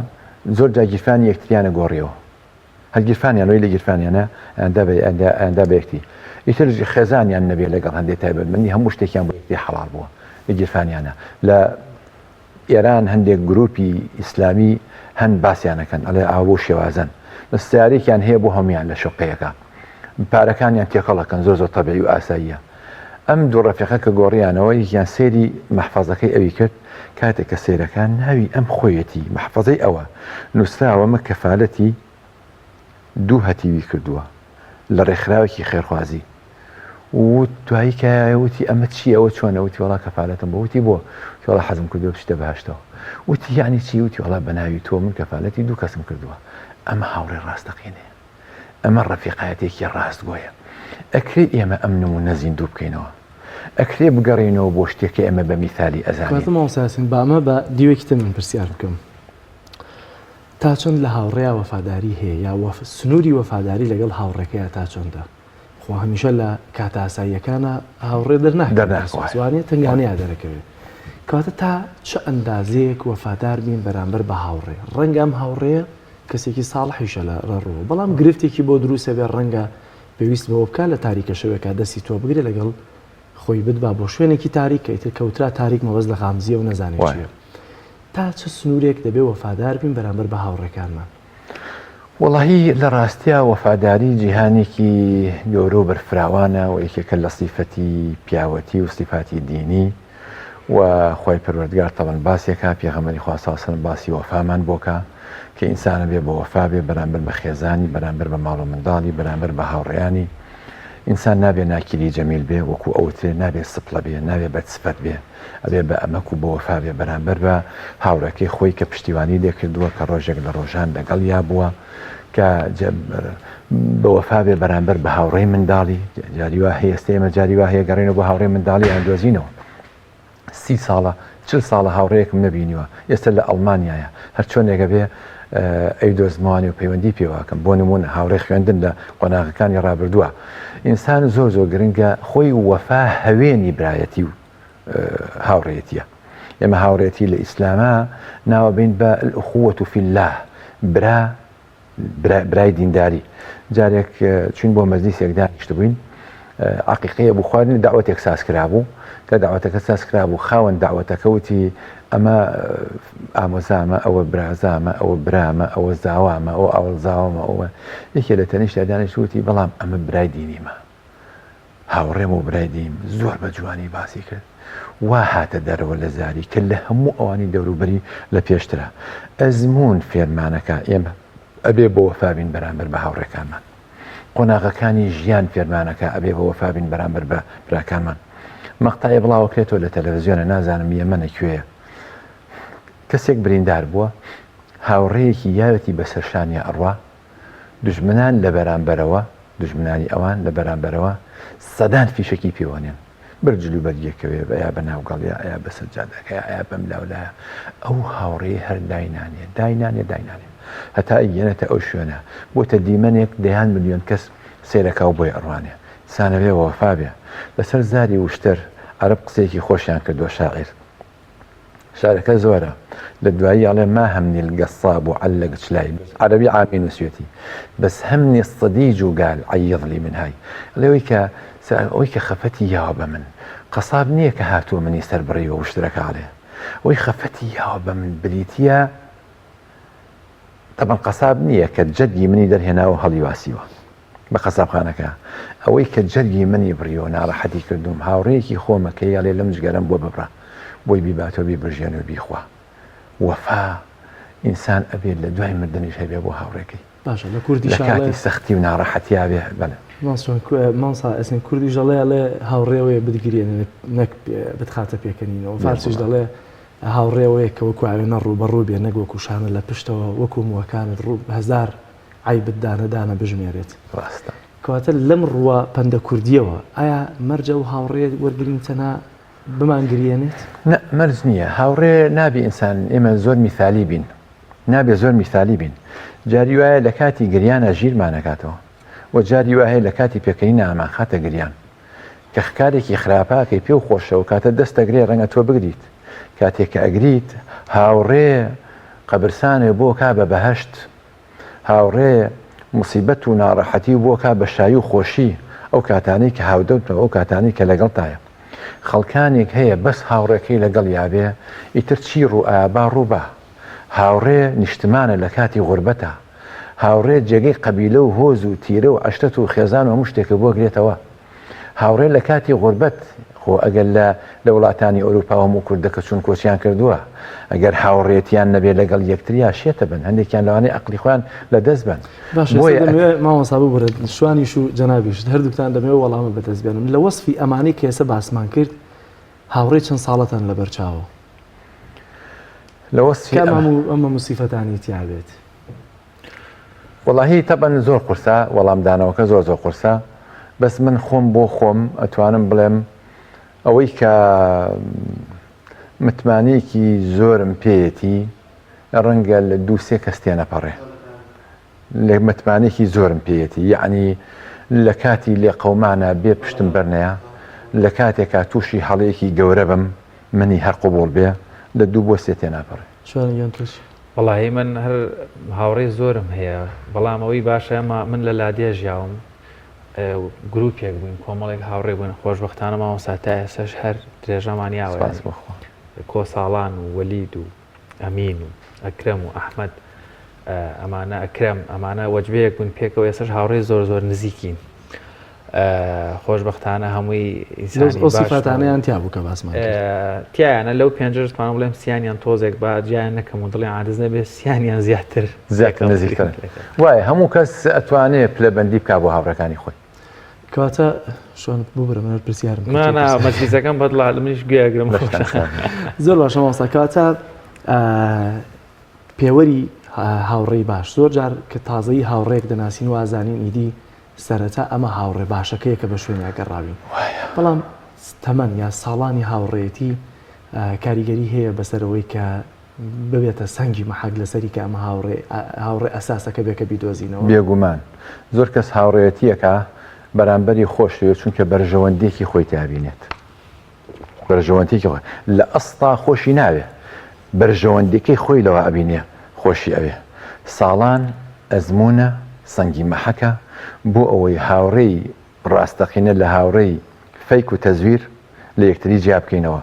زۆر جا گیرفانی یەکتریانە گۆڕیەوە هەر گیرفانیانەوەی لە گیرفانیانە ئەندا بەیەکتی ئیتر خێزانیان نەبێ لەگەڵ هەندێک تایبەتمەندی هەموو شتێکیان بۆ یەکتی حەڵال بووە لە گیرفانیانە لە ئێران هەندێک گروپی ئیسلامی هەند باسییانەکەن ئەڵێ ئاو شێوازن دەستیارێکیان هەیە بۆ هەمویان لە شوقەیەەکە پارەکانیان تێکەڵەکەن زۆر تەبیعی و ئاساییە ئەم دوو ڕەفیقە کە گۆڕیانەوە یەکیان سێری مەحفەزەکەی ئەوی کرد کاتێک کە سیرەکان ناوی ئەم خۆیەتی مەحفەزەی ئەوە نووسراوەمە کەفالەتی دوو هەتیوی کردووە لە ڕێکخراوێکی خێرخوازی و دوایی کەوتی ئەمە چی ئەوە چۆنەوتی وڵا کەفالەتم بۆ وتی بۆ وڵا حەزم کردووە بشتە بەهشتەوە وتی یعنی چی وتی وڵا بەناوی تۆ من کەفالەتی دوو کەسم کردووە ئەمە هاوڕێ ڕاستەقینەیە ئەمە ڕەفیقایەتێکی ڕاستگۆیە ئەکرێت ئێمە ئەم نمونە زیندوو بکەینەوە ئەکرێ بگەڕێنەوە بۆ شتێکە ئێمە بە میثالی ئەزانین بامە بە دیوەکیتە من پرسیار بکەم تا چۆن لە هاوڕێیا وەفاداری هەیە یا سنووری وەفاداری لەگەڵ هاوڕێکەیە تا چۆندا خۆ هەمیشە لە کاتە ئاساییەکانە هاوڕێ دەرناکوانێت تنگانەیە دەرەکەوێت کەواتە تا چه ئەندازەیەک وەفادار بین بەرامبەر بە هاوڕێ ڕەنگە ئەم هاوڕێ کەسێکی ساڵحیشە لە ڕێڕوە بەڵام گرفتێکی بۆ دروستە بێ ڕەنگە پێویست بەوە بکە لە تاریکە شەوێکە دەستی تۆ بگرێت لەگەڵ خۆی بدبا بۆ شوێنێکی تاریکە ئیتر کەوترا تاریک مەبەست لە خامزیە و نەزانێت چیە تا چه سنوورێک دەبێ وەفادار بین بەرامبەر بە هاوڕێکانمان وەڵاهی لە ڕاستیە وەفاداری جیهانێکی گەورە و بەرفراوانە و یەکێکە لە سیفەتی پیاوەتی و سیفاتی دینی و خۆی پەروەردگار تەڵەن باسێکە پێغەمبەری خوا صلی الله علیه و سلم باسی وەفامان بۆکە کە ئینسانە بێ بە وەفا بێ بەرامبەر بە خێزانی بەرامبەر بە ماڵ و منداڵی بەرامبەر بە هاوڕێیانی ئینسان نابێ ناکیری جەمیل بێ وەکو ئەوترێ نابێت سپڵە بێ نابێ بەدسفەت بێ ئەبێ بە ئەمەک و بە وەفا بێ بەرامبەر بە هاوڕەکەی خۆی کە پشتیوانی لێکردووە کە ڕۆژێک لە ڕۆژان لەگەڵ یا بووە کە بە وەفا بێ بەرامبەر بە هاوڕێی منداڵی جاریوا هەیە ئێمە جاریوا هەیە گەڕێنەوە بۆ هاوڕێی منداڵی ئەندۆزینەوە 30 ساڵە 40 ساڵە هاوڕەیەکم نەبینیوە ئێستا لە ئەڵمانیایە هەر چۆنێکە بێ ئەی دۆزمانی و پەیوەندی پێواکەم بۆ نمونە هاوڕێ خوێندن لە قۆناغەکانی ڕابردووە ئینسان زۆر گرنگە خۆی وەفا هەوێنی برایەتی و هاوڕێتیە ئێمە هاوڕێتی لە ئیسلامە ناوە بین بە الأخوة في الله برای دینداری جارێک چون بۆ مەجلیسێک دانیشت بووین عەقیقەیە بوو خواردنی داوەتێک ساز کرابوو کە داوەتەکە ساز کرابوو خاوەن داوەتەکە وتی ئەمە ئامۆزامە ئەوە برازامە ئەوە برامە ئەوە زاوامە ئەو ئاوەڵزاومە ئەوە یەکێ لە تەنیشتدا دانیشتوتی بەڵام ئەمە برای دینیمە هاوڕێم و برای دیم زۆر بە جوانی باسی کرد وا هاتە دەرەوە لە زاری کە لە هەموو ئەوانی دەوروبەری لە پێشترە ئەزمون فێرمانەکە ئێمە ئەبێ بۆ وەفابین بەرامبەر بە هاوڕێکانمان قۆناغەکانی ژیان فێرمانەکە ئەبێ بە وەفابین بەرامبەر بە براکانمان مەقتای بڵاوکرێتەوە لە تەلەڤیزیۆنە نازانم یەمەنە کوێیە کەسێک بریندار بووە هاوڕێیەکی یاوەتی بەسەر شانیە ئەڕوا دوژمنان لە بەرامبەرەوە دوژمنانی ئەوان لە بەرامبەرەوە سەدان فیشکی پێوانێن بەرجلو بەرگەکەوێ یا بە ناوگەڵیا یا بە سەجادەکە یا بەم لاولایە ئەو هاوڕێی هەر داینانێ هەتا ئەیەنێتە ئەو شوێنە بۆتە دیمەنێک دەیان ملیۆن کەس سێرەکە و بۆی ئەڕوانێ سانەوێ وەفا بێ لەسەر زاری وشتر عەرەب قسێکی خۆشیان کردووە شاعیر شارەکە زۆرە لە دوایی ئەڵێ ما همني القصاب وعلق شلاي عربي عامي نسيتي بس همني الصديج وقال عيض لي من هاي ويك خفتي يا من قصاب نية كهاتو مني سربري واشترك عليه وي خفتي يا من بريتيا طبعا قصاب نية كجدي مني در هنا وهلي واسيوه بقصاب خانك اوي كجدي مني بريو نار حدي كردوم هاوريكي خومك يا لي لمج قرم بو ببرا بۆی بیباتەوە بی برژێن و بیخوا وەفا ئینسان ئەبێت لە دوای مردنیش هەبێ بۆ هاوڕێکەی باشە لە کوردی لە کاتی سەختی و ناڕەحەتیا بێ بەڵێ مانسا ئەسن کوردی ژەڵەیە لێ هاوڕێوەیە بدگرێن نەک بتخاتە پێکەنینەوە فارسیش دەڵێ هاوڕێوەیە کە وەکو ئاوێنە ڕوبەڕوو بێ نەک وەکو شانە لە پشتەوە وەکو مووەکانت ڕوو هەزار عیبت دانەدانە بژمێرێت ڕاستە کەواتە لەم ڕووە پەندە کوردیەوە ئایا مەرجە و هاوڕێ وەرگرین تەنها بمانگرێنێت؟ مەرج نییە هاوڕێ نابێ ئینسان ئێمە زۆر میثالی بین نابێ زۆر میثالی بین جاری وایە لە کاتی گریانە ژیرمانەکاتەوە و جاری وایە لە کاتی پێکەنینە ئامان خاتە گریان کە کارێکی خراپاکەی پێ و خۆشەوە کاتە دەستەگرێ ڕەنگە تۆ بگریت کاتێک کە ئەگریت هاوڕێ قەبرسانێ بۆ کا بە بەهەشت هاوڕێ موسیبەت و ناڕەحەتی بۆ کا بە شایی و خۆشی ئەو کاتانەی کە هاودەوتەوە ئەو کاتانی کە لەگەڵتایە خەڵکانێک هەیە بەس هاوڕێکەی لەگەڵ یابێ ئیتر چی ڕوئابا ڕووبە هاوڕێ نیشتمانە لە کاتی غوربەتە هاوڕێ جێگەی قەبیلە و هۆز و تیرە و عەشتەت و خێزان و هەموو شتێکە بۆ گرێتەوە هاوڕێ لە کاتی غوربەت خۆ ئەگەر لە وڵاتانی ئەوروپا هەموو کوردەکە چون کۆچیان کردووە ئەگەر هاوڕێتیان نەبێت لەگەڵ یەکتریا شێتە بن هەندێکیان لەوانەیە عەقلی خۆیان لە دەست بن مامۆستا ببرێت شوانیش و جەنابیش هەردووکتان دەمەوێت وەڵامە بەدەست بێنم لە وەسفی ئەمانەی کە ئێستا باسمان کرد هاوڕێ چەند ساڵەتان لە بەرچاوە لە وەسفی ئەمە موسیفەتانی تیابێت وەڵاهی تەبەن زۆر قورسە وەڵامدانەوەکە زۆر قورسە بەس من خۆم بۆ خۆم ئەتوانم بڵێم ئەوەی کە متمانەیەکی زۆرم پێیەتی ڕەنگە لە دووسێ کەس تێنەپەڕێ لە متمانەیەکی زۆرم پێیەتی یعنی لە کاتی لێ قەومانە بێ پشتم بەرنەیە لە کاتێکا تووشی هەڵەیەکی گەورە بم منی هەر قوبوڵ بێ لە دوو بۆ سێ تێناپەڕێ وەڵاهی من هەر هاوڕێ زۆرم هەیە بەڵام ئەوەی باشە ئەمە من لە لادێ ژیاوم گروپێک بووین کۆمەڵێک هاوڕێ بووین خۆشبەختانە مامۆستا تا ئێستاش هەر درێژەمانیاوە کۆساڵان و وەلید و ئەمین و ئەکرەم و ئەحمەد ئەمانە ئەکرەم ئەمانە وەجبەیەک بوون پێکەوە ئێستاش هاوڕێ زۆر زۆر نزیکین خۆشبەختانە هەمووی ئینسانیفاتانیان تیا بوو کە باسمان تیایانە لەو پێنجەش توانم بڵێم سییانیان تۆزێک با جیان نەکەم و دڵی عادز نەبێت سییانیان زیاتر نزیکتر وایە هەموو کەس ئەتوانێت پلەبەندی بکا بۆ هاوڕەکانی خۆی کەواتە شۆن ببرە منەر پرسیارم مەسیزەکەم بەدڵ منیش گوێگرم زۆر باشە مامۆستا کەواتە پێوەری هاوڕێی باش زۆر جار کە تازەی هاوڕێک دەناسین و ئازانین ئیدی سەرەتا ئەمە هاوڕێ باشەکەیە کە بە شوێنە گەڕاوین بەڵام تەمەن یا ساڵانی هاوڕێتی کاریگەری هەیە بەسەرەوەی کە ببێتە سەنگی مەحەک لەسەری کە ئەمە هاوڕێ ئەساسەکە بێکە بیدۆزینەوە بێگومان زۆر کەس هاوڕێتیەکە بەرامبەری خۆشوێت چونکە بەرژەوەندێکی خۆی تابینێت بەرژەوەندێکی لە ئەستا خۆشی ناوێ بەرژەوەندەکەی خۆی لەوە ئەبینێ خۆشی ئەوێ ساڵان ئەزمونە سەنگی مەحەکە بۆ ئەوەی هاوڕێی ڕاستەقینە لە هاوڕێی فەیک و تەزویر لە یەکتری جیا بکەینەوە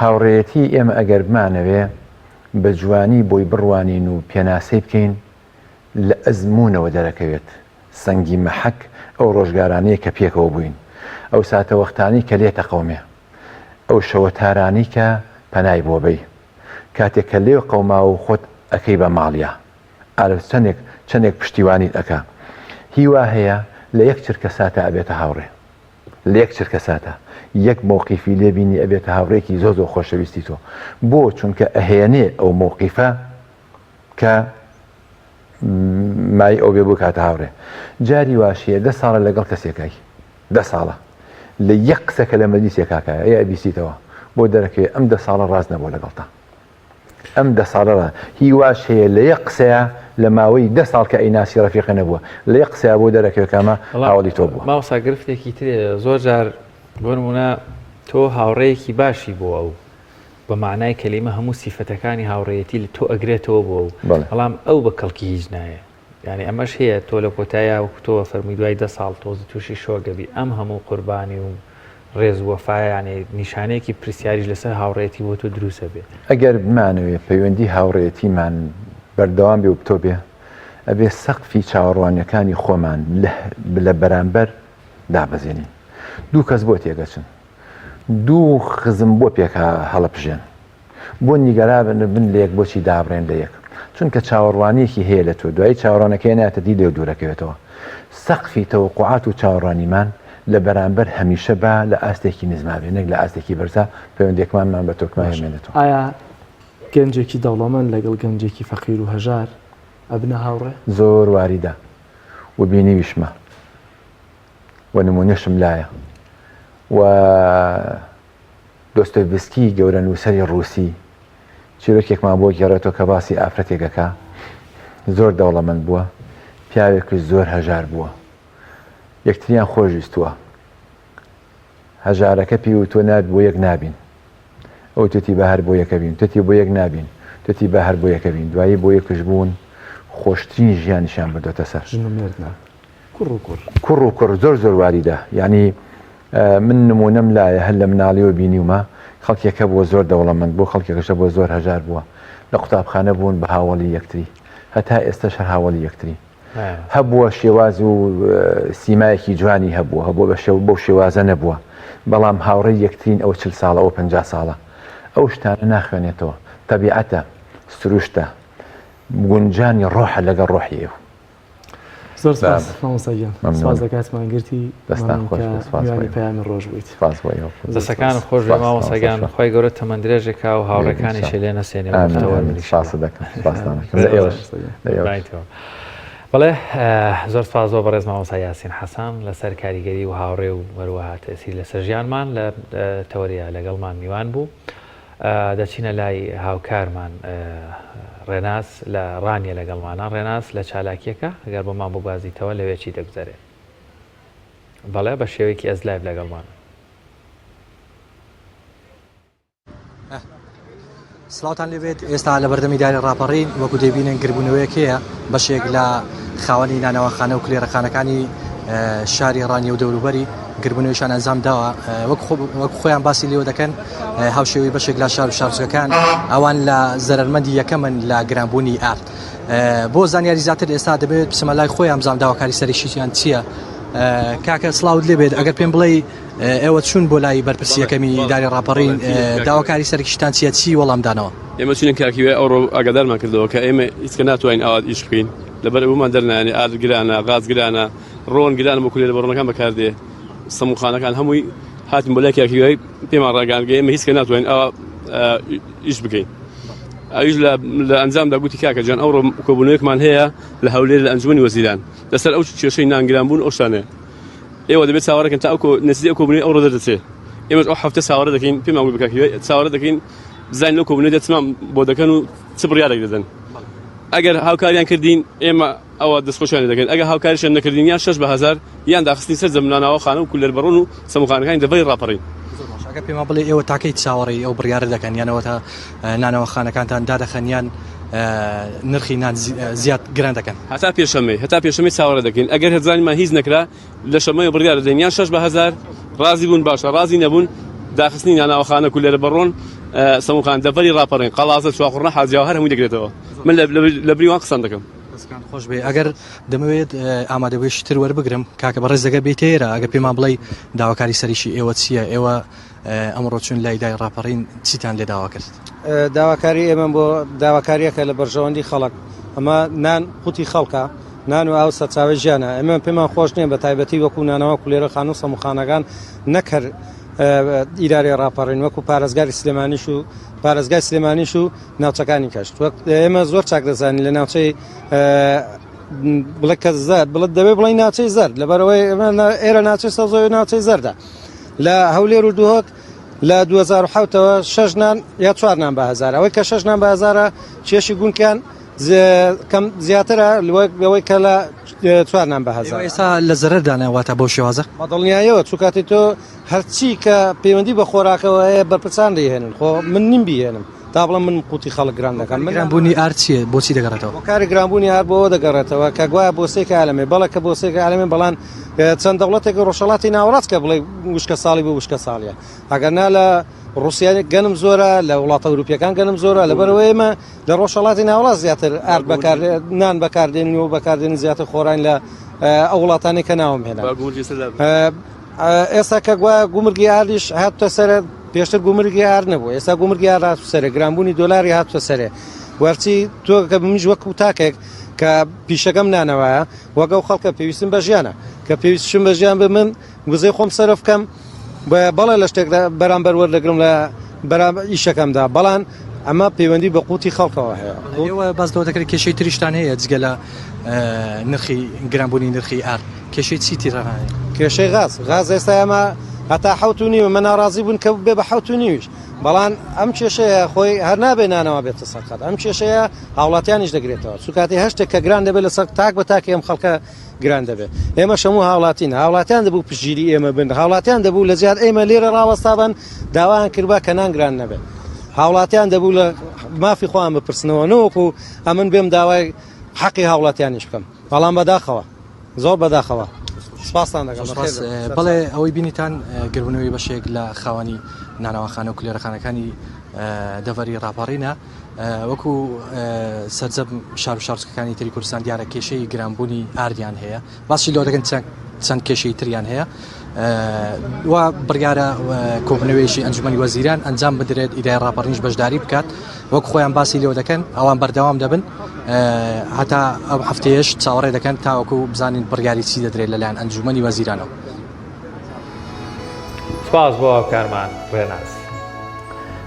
هاوڕێتی ئێمە ئەگەر بمانەوێ بە جوانی بۆی بڕوانین و پێناسەی بکەین لە ئەزمونەوە دەرەکەوێت سەنگی مەحەک ئەو ڕۆژگارانەیە کە پێکەوە بووین ئەو ساتە وەختانی کە لێتە قەومێ ئەو شەوە تارانی کە پەنای بۆ بەی کاتێک کە لێو قەوما و خۆت ئەەکەی بە ماڵیا ئارە چەندێک پشتیوانیت ئەکا هیوا هەیە لە یەک چرکە ساتە ئەبێتە هاوڕێ لە یەک چرکە ساتە یەک مووقیفی لێبینی ئەبێتە هاوڕێکی زۆ زۆر خۆشەویستی تۆ بۆ چونکە ئەهێنێ ئەو مووقیفە کە مای ئەو بێ بوو کاتە هاوڕێ جاری واشیە 10 ساڵە لەگەڵ کەسێکای 10 ساڵە لە یەک قسەکە لە مەجلیسێکاکایە ئەیە ئەبیسیتەوە بۆ دەرەکەوێت ئەم 10 ساڵە ڕاست نەبوو لەگەڵتا ئەم 10 ساڵە هیواش هەیە لە یەک قسەیە لە ماوەی 10 ساڵ کە ئەیناسی ڕەفیقە نەبووە لە یەک قسە بۆ دەرەکەوێکەمە هاوڵی تۆ بووە. ماوەسا گرفتێکی ترێ زۆر جار بۆ نمونە تۆ هاوڕێیەکی باشی بۆ ئەو بە معنای کەلیمە هەموو سیفەتەکانی هاوڕێیەتی لە تۆ ئەگرێتەوە بۆ ئەو بەڵام ئەو بە کەڵکی هیچ نایە. یعنی ئەمەش هەیە تۆ لە کۆتایە وەکو تۆ فەرمووی دوای 10 ساڵ تۆزی تووشی شۆگەبی ئەم هەموو قوربانی و ڕێز وەفایانێ نیشانەیەکی پرسیاریش لەسەر هاوڕێتی بۆ تۆ دروستە بێت. ئەگەر بمانەوێت پەیوەندی هاوڕێتیمان بەردەوام بێ و بتۆ بێ ئەبێ سەقفی چاوەڕوانیەکانی خۆمان لە بەرامبەر دابەزێنین. دوو کەس بۆ تێگەچن، دوو خزم بۆ پێکە هەڵەپژێن، بۆ نیگەرابن بن لە یەک بۆچی دابڕێن لە یەک، چونکە چاوەڕوانیەکی هەیە لە تۆ دوای چاوەڕوانەکەی ناتە دی لێ دوورەکەوێتەوە. سەقفی تەوەقوعات و چاوەڕوانیمان لە بەرامبەر هەمیشە بە لە ئاستێکی نزمابێ نەک لە ئاستێکی بەرزە پەیوەندێکمانمان بە تۆکمان هێمێنێتەوە. ئایا گەنجێکی دەوڵەمەند لەگەڵ گەنجێکی فەقیر و هەژار ئەبنە هاوڕێ؟ زۆر واریدە و بینیویشمە و نمونەشم لایە و دۆستۆیڤسکی گەورە نووسەری ڕووسی چیرۆکێکمان بۆ گێڕێتەوە کە باسی ئافرەتێکەکە زۆر دەوڵەمەند بووە، پیاوێکی زۆر هەژار بووە، یەکتریان خۆشویستووە، هەژارەکە پێی و تۆ نات بۆ یەک نابین، ئەو توتی بە هەر بۆ یەکە بین، توتی بۆ یەک نابین، توتی بە هەر بۆ یەکە بین، دوایی بۆ یەکش بوون خۆشترین ژیانیشان بردۆتە سەر. کوڕ و کوڕ زۆر زۆر واریدە. یعنی من نمونەم لایە هەر لە مناڵیەوە بینیومە خەڵکێکە بۆ زۆر دەوڵەمەند بۆ خەڵکێکەکەشە بۆ زۆر هەژار بووە، لە قوتابخانە بوون بە هاوڵی یەکتری، هەتا ئێستاش هەر هاوڵی یەکتری هەبووە، شێواز و سیمایەکی جوانی هەبووە، هەبووە بەو شێوازە نەبووە، بەڵام هاوڕێی یەکترین ئەو 40 ساڵە ئەو 50 ساڵە ئەو شتانە ناخوێنێتەوە. تەبیعەتە، سروشتە، گونجانی ڕۆحە لەگەڵ ڕۆحی ئێوە. زۆر سپاس مامۆستاگیان، سپاس دەکاتمان گرتی، دەستان خۆش، میوانی پەیامی ڕۆژ بوویت. دەستەکان خۆش بێ مامۆستاگیان، خۆی گەورە تەمەندرێژێکا و هاوڕێکانیشی لێ نەسێنێەوە. بەڵێ زۆر سپاس بۆ بەڕێز مامۆستا یاسین حەسان لەسەر کاریگەری و هاوڕێ و وەروەها تەسیر لەسەر ژیانمان لە تەوەریە لەگەڵمان میوان بوو. دەچینە لای هاوکارمان ڕێناس لە ڕانیە لەگەڵمانە. ڕێناس لە چالاکیەکە ئەگەر بۆمان ببازیتەوە لەوێکی دەگوزارێت. بەڵێ بە شێوەیەکی ئەزلایڤ لەگەڵمان. سڵاوتان لێبێت. ئێستا لە بەردەمی داری ڕاپەڕین وەکو دەبینن گربوونەوەیەکەیە بەشێک لە خاوەنی نانەوەخانە و کلێرەخانەکانی شاری ڕانی و دەوروبەری گربوونەوەیشان ئەنجام داوە. وەک خۆیان باسی لێوە دەکەن هاوشێوی بەشێک لە شار و شارچەکان ئەوان لە زەرمەندی یەکەمن لە گرانبوونی ئارد. بۆ زانیاری زیاتر ئێستا دەبێت بسمە لای خۆی ئەمزام داواکاری سەرشییان چییە؟ کاکە سڵاوت لێبێت ئەگەر پێم بڵێ ئێوە چوون بۆ لای بەرپرسیەکەمی داری ڕاپەڕین داواکاری سەرکیشتان چیە، چی وەڵامدانەوە؟ ئێمە چونە کاکیوێ ئەوڕۆ ئاگادارمان کردەوە کە ئێمە هیچکە ناتوانین ئاوات ئیش بکەین لەبەر ئەومان دەرنانێ ئارد گرانە، غاز گرانە، ڕۆن گرانە بۆ کولێرە بەڕۆنەکان بەکاردێ، سەموخانەکان هەمووی هاتین بۆ لای کاکیوێ پێمان ڕاگەاندگە ئێمە هیچکە ناتوانین ئەوە ئیش بکەین. ئەویش لە ئەنجامدا گوتی کاکە جان ئەوڕۆ کۆبوونەوەیەکمان هەیە لە هەولێر لە ئەنجومەنی وەزیران لەسەر ئەو کێشەی نانگران بوون ئەو شتانەیە. ئێوە دەبێت چاوەڕێکن تا ئەو نزیک ئەو کۆبوونەوەی ئەوڕۆ دەردەچێت. ئێمەش ئەو هەفتە چاوەڕێ دەکەین، پێمان گوت بکاکیوێ چاوەڕێ دەکەین بزانین لەو کۆبوونەوەی دەچمان بۆ دەکەن و چ بڕیارێک دەدەن. ئەگەر هاوکاریان کردین ئێمە ئەوە دەستخۆشیان دەکەین، ئەگەر هاوکاریشان نەکردین یان 6,000 یان داخستنی سەر زەمنانەوە خانە و کولێر بەڕۆن و سەموخانەکانی دەبەی ڕاپەڕین. ئەگەر پێما بڵێ ئێوە تاکەی چاوەڕێی ئەو بڕیارە دەکەن یانەوە تا نانەوەخانەکانتان دادەخەن یان نرخی نان زیاد گران دەکەن؟ هەتا پێشەمەی چاوەڕێ دەکەین. ئەگەر هەزانیمان هیچ نەکرا لە شەمەی بڕیارە دەین یان 6,000 ڕازی بوون باشە، ڕازی نەبوون داخستنی نانەوەخانە کولێرە بەڕۆن سەموخان دەبەری ڕاپەڕین، قەڵازە چواخوڕنە حاجیاوە هەر هەمووی دەگرێتەوە. من لە بریوان قسەم دەکەم. خۆش بێ ئەگەر دەمەوێت ئامادەبێشی تر وەربگرم کاکە بەڕێز دەگە بێتێرە ئەگە پێمان بڵێ داواکاری سەریشی ئێوە چییە؟ ئێوە ئەمڕۆ چون لای دای ڕاپەڕین چیتان لێ داوا کرد؟ داواکاری ئێمە بۆ داواکاریەکە لە بەرژەوەندی خەڵک، ئەمە نان قوتی خەڵکە، نان و ئاو سەرچاوی ژیانە. ئێمە پێمان خۆش نییە بە تایبەتی وەکو نانەوە کولێرە خانوو سەموخانەکان نەکرد ئیداری ڕاپەڕین وەکو پارێزگاری سلێمانیش و پارێزگای سلێمانیش و ناوچەکانی کەشت. ئێمە زۆر چاک دەزانین لە ناوچەی بڵێ کە زەرد بڵێت دەبێت بڵێ ناوچەی زەرد، لەبەرەوەی ئێرە ناوچەی سەوزەوی ناوچەی زەردە. لە هەولێر و دوهۆک لە 2007ەوە 6 نان یا 4 نان بە هەزار، ئەوەی کە 6 نان بە هەزارە کێشی گونکیان کەم زیاترە لەوەی کە لە 4 بەهزار ئێستا لە زەرەردانەواتە بۆ شێوازە مەدڵنیایەوە چووکاتی تۆ هەرچی کە پەیوەندی بە خۆراکەوە هەیە بەرپرسان دەیهێنن خۆ من نیم بیهێنم تا بڵم من قوتی خەڵک گران دەکەم من گرانبوونی ئار چییە بۆچی دەگەڕێتەوە کاری گرانبوونی ئار بۆەوە دەگەڕێتەوە کە گوایە بۆسێک عالەمێ بەڵێ کە بۆسێک عالەمێ بەڵان چەند دەوڵەتێک ڕۆژهەڵاتی ناوەڕاست کە بڵێ وشکە ساڵی بۆ وشکە ساڵیە ئەگەرنا لە رووسیا گەنم زۆرە لە وڵاتە ئەوروپیەکان گەنم زۆرە لەبەرەوەی ئێمە لە ڕۆژهەڵاتی ناوەڵات زیاتر ئار نان بەکاردێنین و بەکاردێنی زیاتر خۆراین لە ئەو وڵاتانی کە ناوم هێنا ئێستا کە گوایە گومرگی ئاریش هاتوتە سەر پێشتر گومرگی ئار نەبوو ئێستا گومرگی ئار هاتووە سەرێ گرانبوونی دۆلاری هاتووە سەرێ وەرچی تۆ کە بمیش وەکو تاکێک کە پیشەکەم نانەوەیە وەگە و خەڵکە پێویستم بە ژیانە کە پێویستشم بە ژیان بە من گوزەی خۆم سەرف بکەم بەڵێ لە شتێکدا بەرامبەر وەردەگرم لە ئیشەکەمدا بەڵام ئەمە پەیوەندی بە قوتی خەڵکەوە هەیە ئێوە باس لەوە دەکرێت کێشەی تریشتان هەیە جگە لە نرخی گرانبوونی نرخی ئار کێشەی چی تیرەهەیە کێشەی غاز ئێستا ئەمە هەتا 7.5 من ناڕازی بوون کە بێ بە 7.5 بەڵام ئەم کێشەیە خۆی هەر نابێنانەوە بێتە سەرقەت ئەم کێشەیە هاوڵاتیانیش دەگرێتەوە چووکاتی هەشتێک کە گران دەبێت لە سەر تاک بە تاکی ئەم خەڵکە گران دەبێت ئێمە شەموو هاوڵاتین هاوڵاتیان دەبوو پشگیری ئێمە بن هاوڵاتیان دەبوو لە زیاد ئێمە لێرە ڕاوەستابن داوایان کردبا کە نان گران نەبێت هاوڵاتیان دەبوو لە مافی خۆیان بپرسنەوە نەوەکو ئەمن بێم داوای حەقی هاوڵاتیانیش بکەم بەڵام بەداخەوە زۆر بەداخەوە سپاسان دەکەم بەڵێ ئەوەی بینیتان گربوونەوەی بەشێک لە خاوەنی نانەوەخانە و کولێرەخانەکانی دەڤەری ڕاپەڕینە وەکو سەرجەم شار و شارچکەکانی تری کوردستان دیارە کێشەی گرانبوونی ئاردیان هەیە باسی لەوە دەکەن چەند کێشەی تریان هەیە وا بڕیارە کۆبنەوەیشی ئەنجومەنی وەزیران ئەنجام بدرێت ئیدای ڕاپەڕینش بەشداری بکات وەک خۆیان باسی لێوە دەکەن ئەوان بەردەوام دەبن هەتا ئەم هەفتەیەش چاوەڕێ دەکەن تاوەکو بزانین بڕیاری چی دەدرێت لەلایەن ئەنجومەنی وەزیرانەوە سپاس بۆ کارمان ڕێناس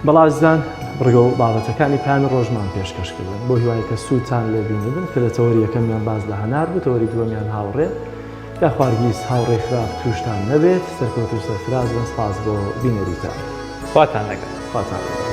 بەڵازدان ڕگە و بابەتەکانی پانی ڕۆژمان پێشکەشکردن بۆ هیوای کە سووتان لێبینبن کە لە تەوەری یەکەمیان باز لە هەنار بوو تەوەری دووەمیان هاوڕێ یا خواردگیز هاوڕێ خراپ تووشتان نەبێت سەرکەوت و سەرفراز بن سپاس بۆ بینەریتان خواتان لەگەڵ خواتان لەگەڵ